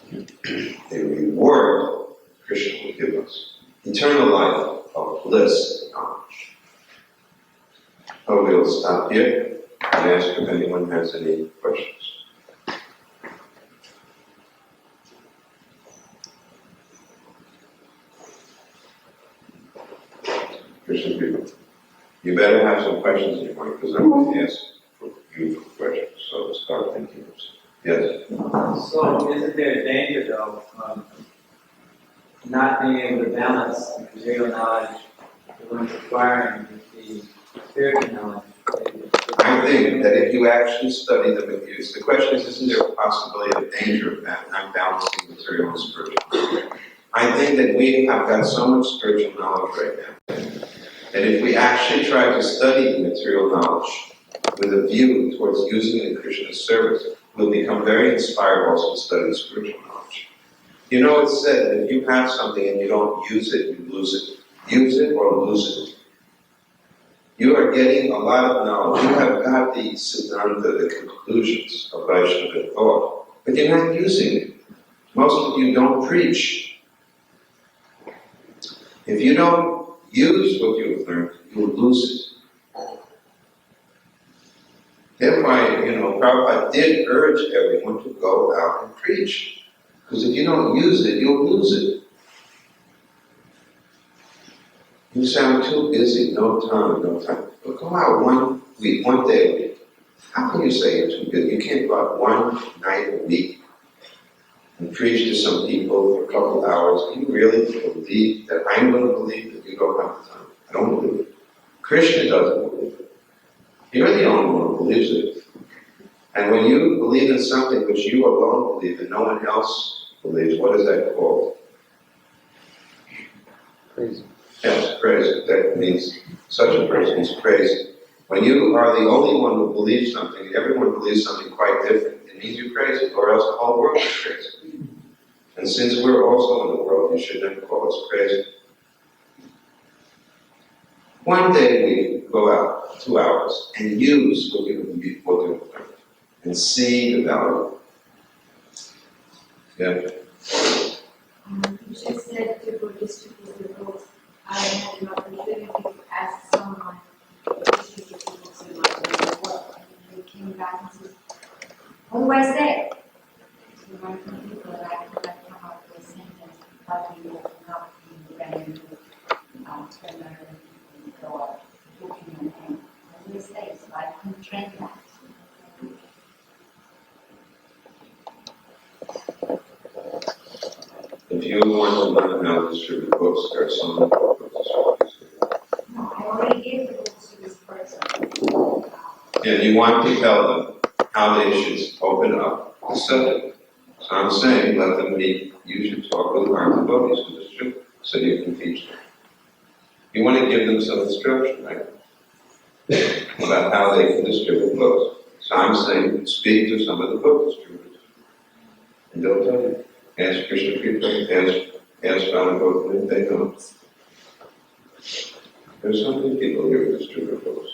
The reward Krishna will give us. Eternal life of bliss and knowledge. So we'll stop here and ask if anyone has any questions. Krishna people, you better have some questions in your mind because I'm going to ask you for questions. So start thinking. Yes. So isn't there a danger though of not being able to balance the material knowledge that one's acquiring with the spiritual knowledge? I think that if you actually study them and use, the question is, isn't there a possibility of danger of that, not balancing material and spiritual? I think that we have got so much spiritual knowledge right now, that if we actually try to study the material knowledge with a view towards using it in Krishna's service, we'll become very inspired also to study spiritual knowledge. You know, it's said that if you have something and you don't use it, you lose it. Use it or lose it. You are getting a lot of knowledge. You have got the Siddhanta, the conclusions of Vaishnava thought, but you're not using it. Most of you don't preach. If you don't use what you've learned, you'll lose it. Therefore, Prabhupada did urge everyone to go out and preach. Because if you don't use it, you'll lose it. You say, I'm too busy, no time. But go out 1 week, 1 day a week. How can you say you're too busy? You can't go out 1 night a week and preach to some people for a couple of hours. Do you really believe that I'm going to believe that you don't have the time? I don't believe it. Krishna doesn't believe it. You're the only one who believes it. And when you believe in something which you alone believe and no one else believes, what is that called? Crazy. Yes, crazy. That means such a person is crazy. When you are the only one who believes something, everyone believes something quite different, it means you're crazy, or else the whole world is crazy. And since we're also in the world, you should never call us crazy. 1 day we go out, 2 hours, and use what you've learned, and see the value. Yeah. You just said to go distribute the books. I had an opportunity to ask someone to distribute the books in my work, and they came back and said, "What do I say?" So one of the people that I could not come up with a sentence, how do you open up in brand new primarily or booking your name? What do I say? So I couldn't train that. If you want to learn how to distribute books, there are so many books. No, I already gave the books to this person. And you want to tell them how they should open up the subject. So I'm saying, let them meet, you should talk with our devotees who distribute, so you can teach them. You want to give them some instruction, right? About how they can distribute books. So I'm saying, speak to some of the book distributors. And they'll tell you. Ask Krishna Prabhupada, ask Bhaktivedanta, if they know. There's so many people here who distribute books.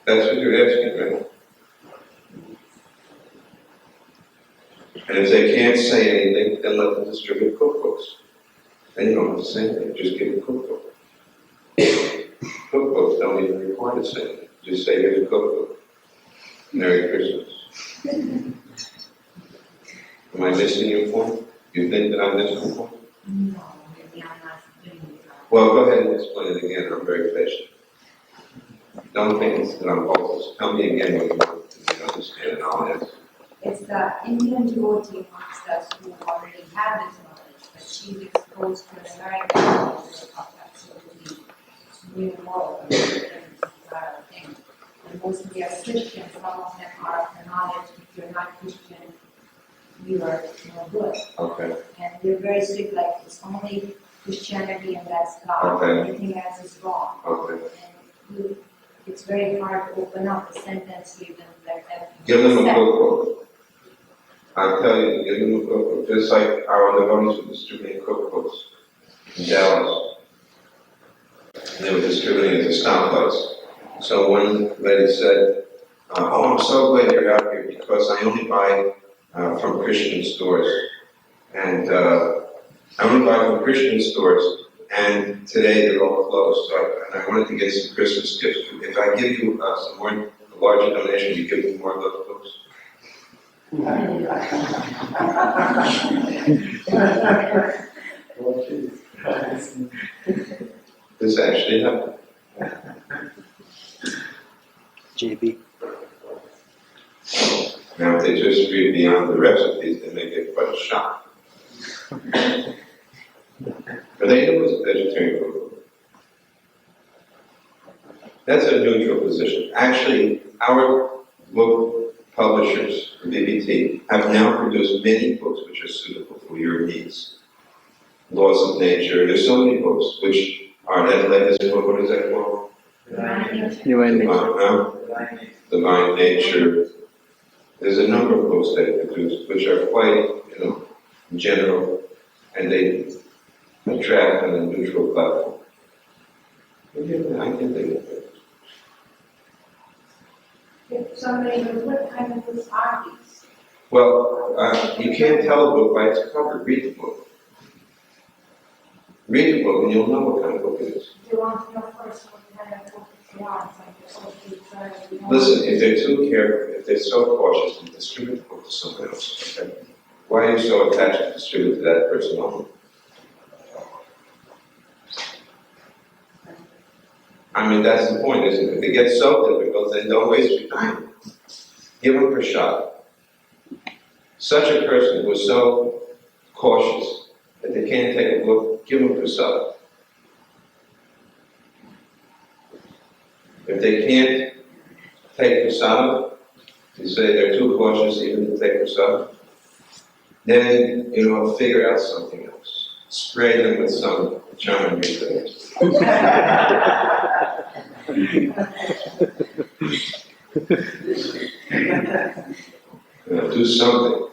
That's what you're asking, right? And if they can't say anything, then let them distribute cookbooks. Then you don't have to say anything, just give a cookbook. Cookbooks don't even require to say anything. Just say, here's a cookbook. Merry Christmas. Am I missing your point? You think that I'm missing your point? No, maybe I'm not doing it right. Well, go ahead and explain it again. I'm very patient. Don't think that I'm hopeless. Tell me again what you want to understand, and I'll answer. It's the Indian devotee amongst us who already have this knowledge, but she's exposed to an American knowledge of absolutely new world, different thing. And mostly are Christians, some of them are acknowledged, if you're not Christian, you are no good. Okay. And they're very strict, like it's only Christianity and that's God. Okay. Everything else is wrong. Okay. And it's very hard to open up a sentence even like that. Give them a cookbook. I tell you, give them a cookbook. Just like our devotees were distributing cookbooks in Dallas. And they were distributing it to stoplights. So one lady said, oh, I'm so glad you're out here because I only buy from Christian stores. And I only buy from Christian stores, and today they're all closed. So I wanted to get some Christmas gifts. If I give you some more, a larger donation, you give me more of those books? This actually happened. JB. Now, if they just read beyond the recipes, they may get quite a shock. But they knew it was a vegetarian food. That's a neutral position. Actually, our book publishers, BBT, have now produced many books which are suitable for your needs. Laws of Nature, there's so many books which are, what is that called? Divine Nature. There's a number of books they produce which are quite, general, and they attract on a neutral platform. I can think of it. If somebody knows what kind of books are these? Well, you can't tell a book by its cover. Read the book. Read the book and you'll know what kind of book it is. Do you want to know first what kind of book they are? So you're supposed to try to know. Listen, if they're too careful, if they're so cautious, then distribute the book to someone else. Okay? Why are you so attached to distribute to that person only? I mean, that's the point, isn't it? If it gets so difficult, then don't waste your time. Give them a shot. Such a person who is so cautious that they can't take a book, give them prasad. If they can't take prasad, you say they're too cautious even to take prasad, then, figure out something else. Spray them with some charming things. Do something.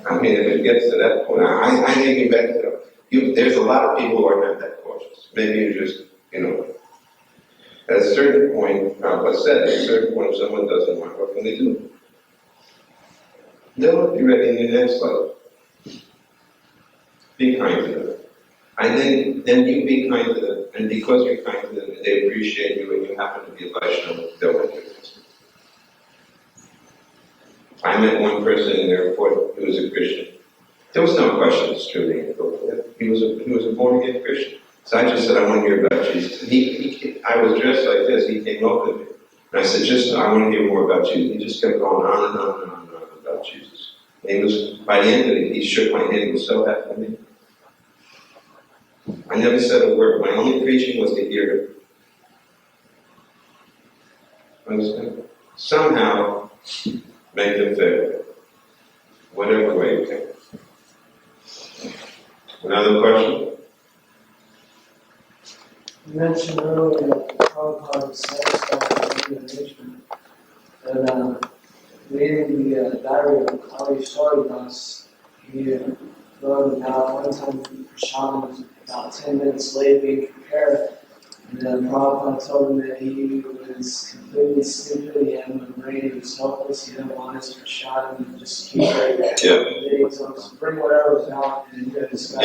I mean, if it gets to that point, I think you better. There's a lot of people who are not that cautious. Maybe you just, at a certain point, Prabhupada said, at a certain point, if someone doesn't want, what can they do? They'll be ready in your next life. Be kind to them. And then you be kind to them, and because you're kind to them, and they appreciate you, and you happen to be a Vaishnava, they'll let you. I met one person in the airport who was a Christian. There was no question it's true. He was a born-again Christian. So I just said, I want to hear about Jesus. I was dressed like this. He came over to me. And I said, I want to hear more about Jesus. He just kept going on and on and on and on about Jesus. And by the end of it, he shook my hand. He was so happy with me. I never said a word. My only preaching was to hear him. Understand? Somehow, make them fair. Whatever way you can. Another question? You mentioned earlier that Prabhupada was satisfied with the arrangement. But reading the diary of Kali Sharidas, he wrote about one time the Prashant was about 10 minutes late being prepared. And then Prabhupada told him that he was completely stupid, he had no brain, he was helpless, he didn't want his Prashant, and just keep it. Yeah. He told him to bring whatever was out and enjoy this guy.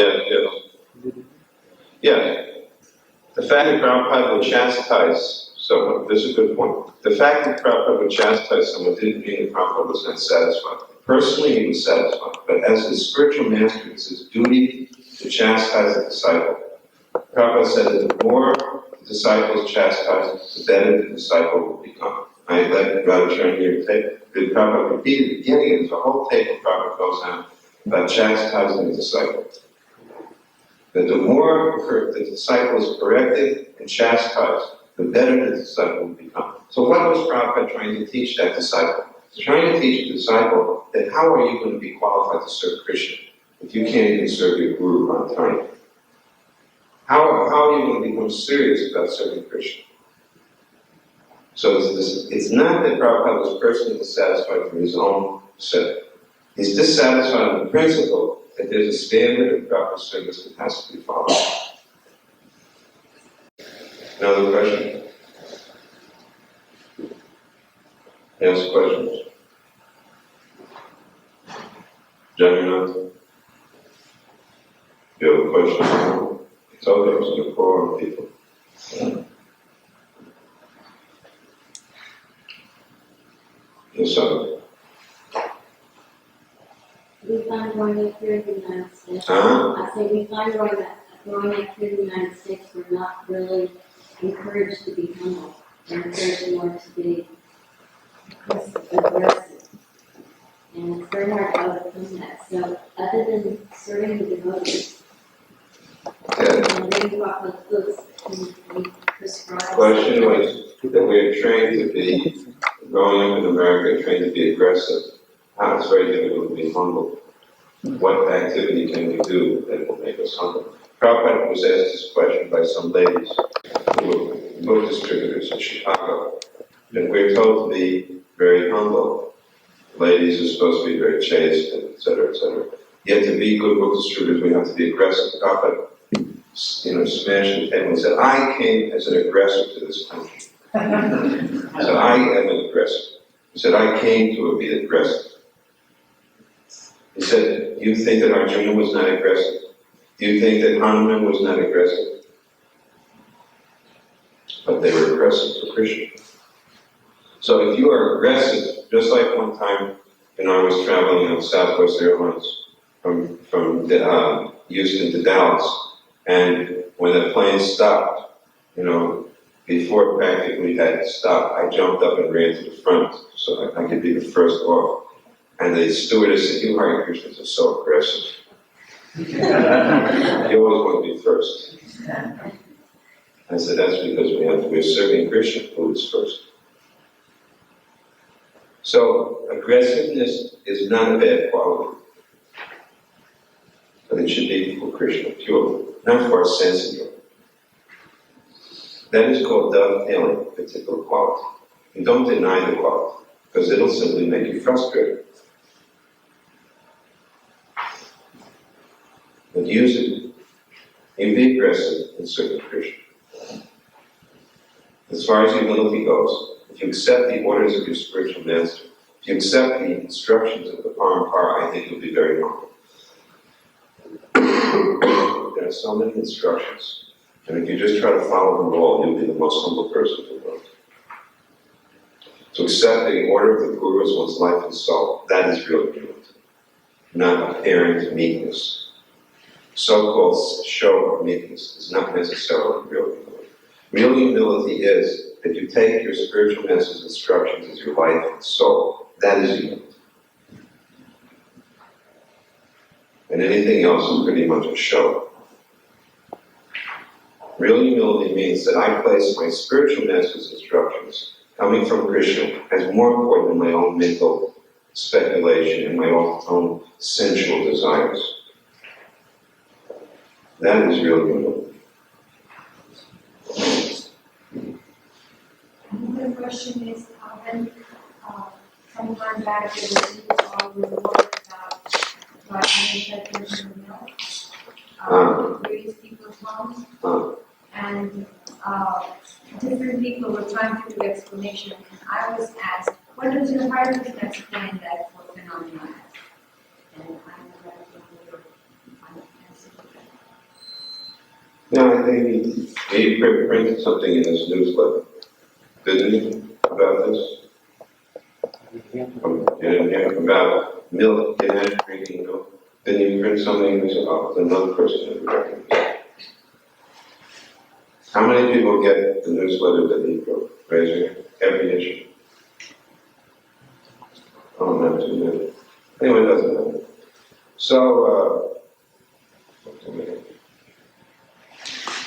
Yeah. The fact that Prabhupada would chastise someone, this is a good point. The fact that Prabhupada would chastise someone didn't mean that Prabhupada was not satisfied. Personally, he was satisfied, but as his spiritual master, it's his duty to chastise the disciple. Prabhupada said that the more the disciple is chastised, the better the disciple will become. I let Radha turn here to tape. Prabhupada repeated at the beginning, there's a whole tape of Prabhupada goes on about chastising the disciple. That the more the disciple is corrected and chastised, the better the disciple will become. So what was Prabhupada trying to teach that disciple? He's trying to teach the disciple that how are you going to be qualified to serve Krishna if you can't even serve your guru on time? How are you going to become serious about serving Krishna? So it's not that Prabhupada was personally dissatisfied for his own sake. He's dissatisfied on the principle that there's a standard of proper service that has to be followed. Another question? Yes, questions? Jagannath? You have a question? I told you I was going to pour on people. Yes, sir. We find growing up here in the United States. Uh-huh. I say we find growing up here in the United States, we're not really encouraged to be humble. We're encouraged more to be aggressive. And it's very hard to overcome that. So other than serving the devotees, and reading proper books, we prescribe. Question was that we're trained to be, growing up in America, trained to be aggressive. It's very difficult to be humble. What activity can we do that will make us humble? Prabhupada was asked this question by some ladies who were book distributors in Chicago. And we're told to be very humble. Ladies are supposed to be very chaste, and et cetera, et cetera. Yet to be good book distributors, we have to be aggressive. Prabhupada, smashed the table and said, I came as an aggressor to this country. So I am an aggressor. He said, I came to be aggressive. He said, do you think that Arjuna was not aggressive? Do Do you think that Hanuman was not aggressive? But they were aggressive for Krishna. So if you are aggressive, just like one time, I was traveling on Southwest Airlines from Houston to Dallas, and when the plane stopped, before it practically had stopped, I jumped up and ran to the front so I could be the first off. And the stewardess said, "You Hare Krishnas are so aggressive. You always want to be first." I said, "That's because we're serving Krishna, who is first." So aggressiveness is not a bad quality, but it should be for Krishna, pure, not for our sense of it. That is called dovetailing a particular quality. And don't deny the quality, because it'll simply make you frustrated. But use it. You be aggressive in serving Krishna. As far as humility goes, if you accept the orders of your spiritual master, if you accept the instructions of the Parampara, I think you'll be very humble. There are so many instructions, and if you just try to follow them all, you'll be the most humble person in the world. To accept the order of the Guru as one's life and soul, that is real humility, not apparent meekness. So-called show of meekness is not necessarily real humility. Real humility is that you take your spiritual master's instructions as your life and soul. That is humility. And anything else is pretty much a show. Real humility means that I place my spiritual master's instructions, coming from Krishna, as more important than my own mental speculation and my own sensual desires. That is real humility. Another question is, when some time back there was all the work about manufacturing milk, various people's homes, and different people were trying to do explanation, and I was asked, what does your Hare Krishna explain that for phenomena as? And I would like to hear your answer to that. Yeah, I think he printed something in his newsletter, didn't he, about this? About milk, drinking milk. Didn't he print something? Another person who recognized. How many people get the newsletter that he wrote? Raise your hand. Every issue. Oh, not too many. Anyway, it doesn't matter. So,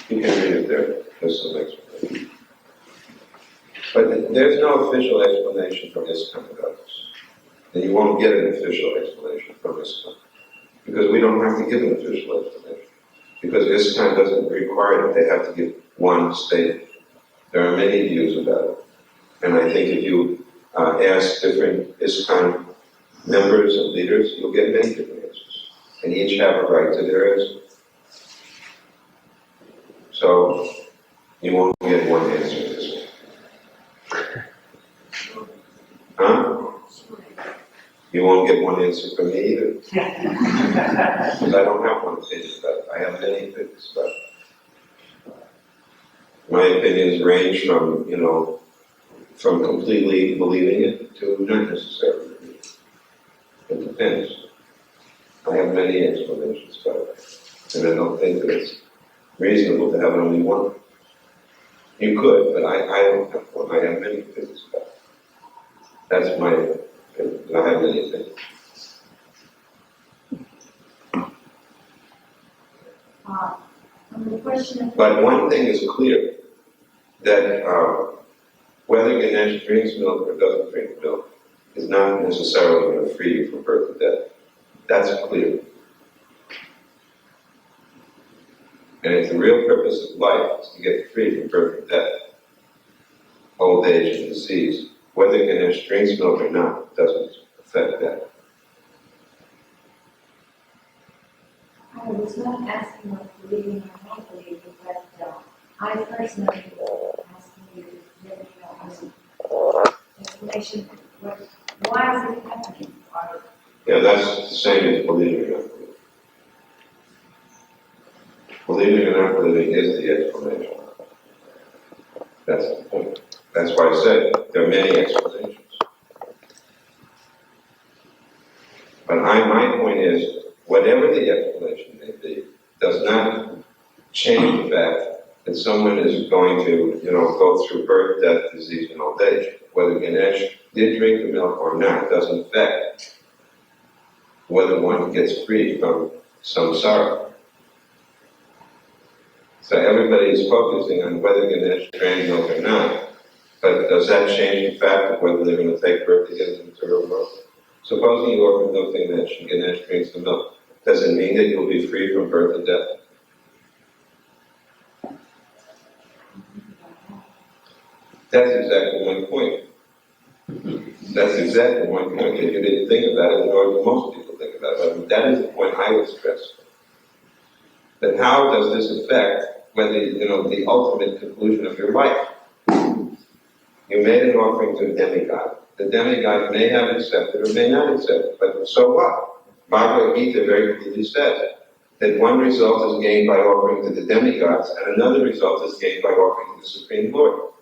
you can read it there. There's some explanation. But there's no official explanation from ISKCON about this. And you won't get an official explanation from ISKCON. Because we don't have to give an official explanation. Because ISKCON doesn't require that they have to give one statement. There are many views about it. And I think if you ask different ISKCON members and leaders, you'll get many different answers. And each have a right to their answer. So, you won't get one answer to this one. Huh? You won't get one answer from me either. Because I don't have one opinion about it. I have many opinions about it. My opinions range from, from completely believing it to not necessarily believing it. It depends. I have many explanations about it. And I don't think that it's reasonable to have only one. You could, but I don't have one. I have many opinions about it. That's my opinion. I have many opinions. But one thing is clear, that whether Ganesh drinks milk or doesn't drink milk is not necessarily going to free you from birth and death. That's clear. And if the real purpose of life is to get free from birth and death, old age and disease, whether Ganesh drinks milk or not doesn't affect that. I was not asking about believing or not believing, but I personally asking you to give me an explanation. Why is it happening? Yeah, that's the same as believing or not believing. Believing or not believing is the explanation. That's the point. That's why I said there are many explanations. But my point is, whatever the explanation may be, does not change the fact that someone is going to, go through birth, death, disease, and old age. Whether Ganesh did drink the milk or not doesn't affect whether one gets free from samsara. So everybody is focusing on whether Ganesh drank milk or not, but does that change the fact of whether they're going to take birth to get into the material world? Supposing you offer milk to Ganesh and Ganesh drinks the milk, does it mean that you'll be free from birth and death? That's exactly my point. That's exactly my point. If you didn't think about it, nor do most people think about it. But that is the point I would stress. That how does this affect whether, the ultimate conclusion of your life? You made an offering to a demigod. The demigod may have accepted or may not accept, but so what? Bhagavad Gita very clearly says that one result is gained by offering to the demigods, and another result is gained by offering to the Supreme Lord.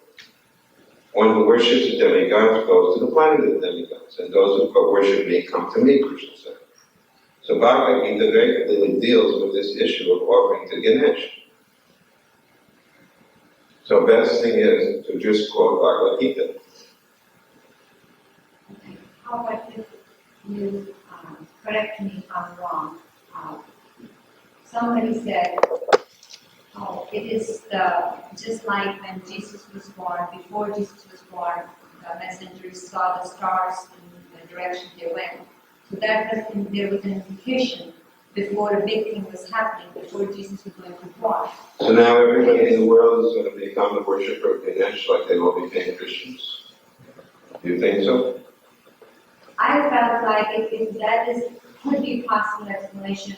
One who worships the demigods goes to the planet of the demigods, and those who worship me come to me, Krishna said. So Bhagavad Gita very clearly deals with this issue of offering to Ganesh. So best thing is to just quote Bhagavad Gita. How about if you correct me if I'm wrong? Somebody said, it is just like when Jesus was born, before Jesus was born, the messengers saw the stars in the direction they went. So that there was an indication before a big thing was happening, before Jesus was going to be born. So now everybody in the world is going to become a worshiper of Ganesh like they all became Christians? Do you think so? I felt like if that could be a possible explanation,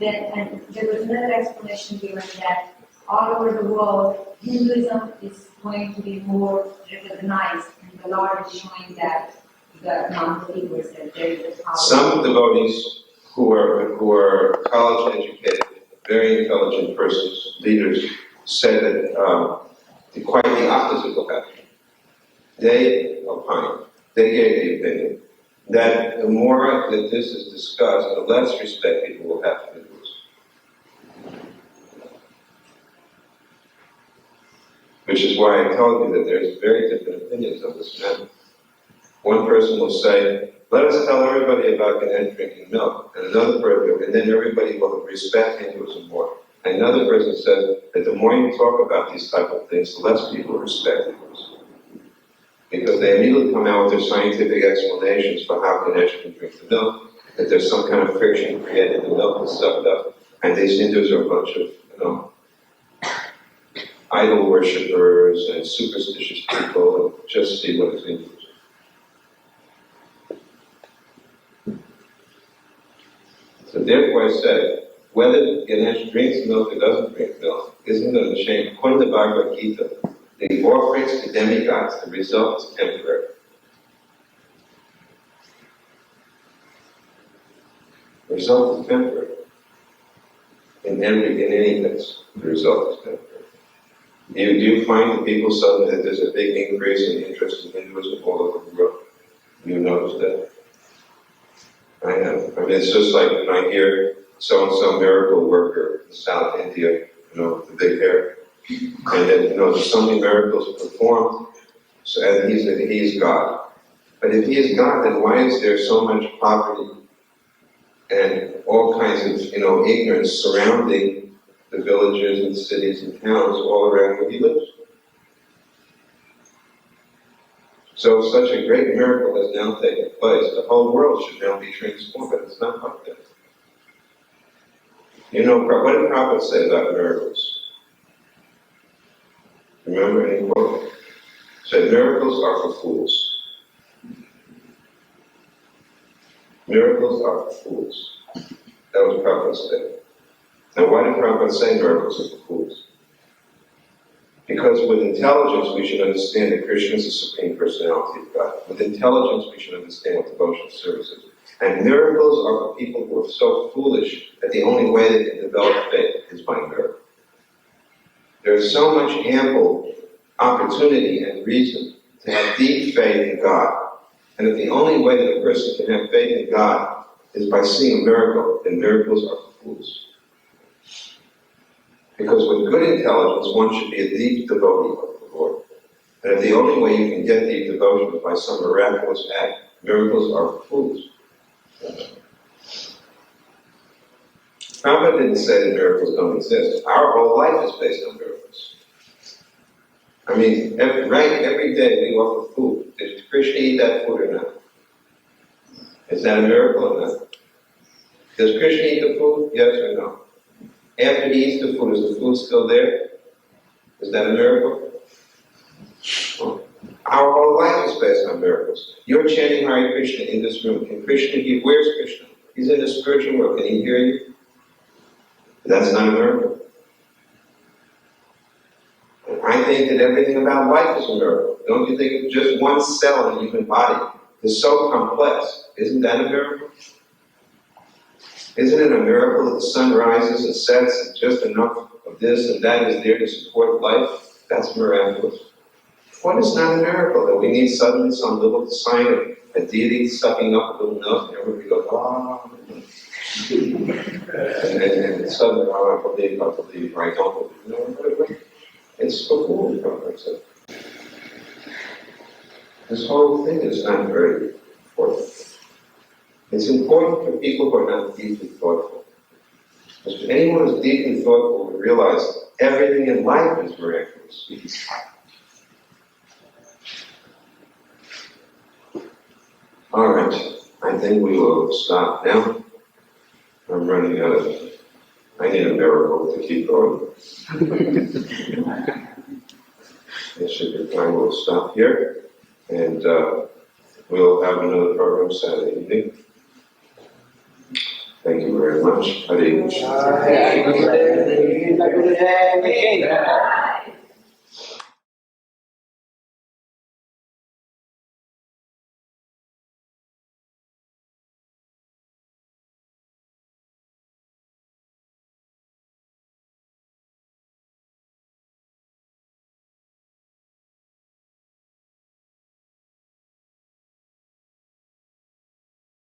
and there was another explanation given that all over the world, Hinduism is going to be more recognized, and the Lord is showing that the non-believers that there is a power. Some devotees who are college educated, very intelligent persons, leaders, said that quite the opposite will happen. They opined, they gave the opinion, that the more that this is discussed, the less respect people will have for Hindus. Which is why I told you that there's very different opinions on this matter. One person will say, let us tell everybody about Ganesh drinking milk, and another person, and then everybody will respect Hinduism more. And another person says that the more you talk about these type of things, the less people respect Hinduism. Because they immediately come out with their scientific explanations for how Ganesh can drink the milk, that there's some kind of friction created, the milk is sucked up, and these Hindus are a bunch of, idol worshippers and superstitious people, and just see what is Hindus. So therefore I said, whether Ganesh drinks milk or doesn't drink milk isn't going to change. According to Bhagavad Gita, the offerings to demigods, the result is temporary. The result is temporary. In any case, the result is temporary. Do you find that people suddenly that there's a big increase in interest in Hinduism all over the world? You notice that? I have. I mean, it's just like when I hear so-and-so miracle worker in South India, with the big hair, and then, there's so many miracles performed, and he's God. But if he is God, then why is there so much poverty and all kinds of, ignorance surrounding the villages and cities and towns all around where he lives? So if such a great miracle has now taken place, the whole world should now be transformed, but it's not like that. What did prophets say about miracles? Remember any quote? Said miracles are for fools. Miracles are for fools. That was Prabhupada's statement. Now why did Prabhupada say miracles are for fools? Because with intelligence we should understand that Krishna is the Supreme Personality of God. With intelligence we should understand what devotional service is. And miracles are for people who are so foolish that the only way they can develop faith is by miracles. There's so much ample opportunity and reason to have deep faith in God. And if the only way that a person can have faith in God is by seeing a miracle, then miracles are for fools. Because with good intelligence, one should be a deep devotee of the Lord. And if the only way you can get deep devotion is by some miraculous act, miracles are for fools. Prabhupada didn't say that miracles don't exist. Our whole life is based on miracles. I mean, every day we offer food. Did Krishna eat that food or not? Is that a miracle or not? Does Krishna eat the food? Yes or no? After he eats the food, is the food still there? Is that a miracle? Well, our whole life is based on miracles. You're chanting Hare Krishna in this room. Can Krishna hear? Where's Krishna? He's in the spiritual world. Can he hear you? That's not a miracle. And I think that everything about life is a miracle. Don't you think just one cell in the human body is so complex? Isn't that a miracle? Isn't it a miracle that the sun rises and sets and just enough of this and that is there to support life? That's miraculous. What is not a miracle? That we need suddenly some little sign of a deity sucking up a little milk and everybody goes, ah. and suddenly, oh, I believe, or I don't believe. No, it's before we come like that. This whole thing is not very important. It's important for people who are not deeply thoughtful. Because if anyone who's deeply thoughtful would realize everything in life is miraculous. All right, I think we will stop now. I'm running out of. I need a miracle to keep going. It should be time. We'll stop here, and we'll have another program Saturday evening. Thank you very much. Hare Krishna.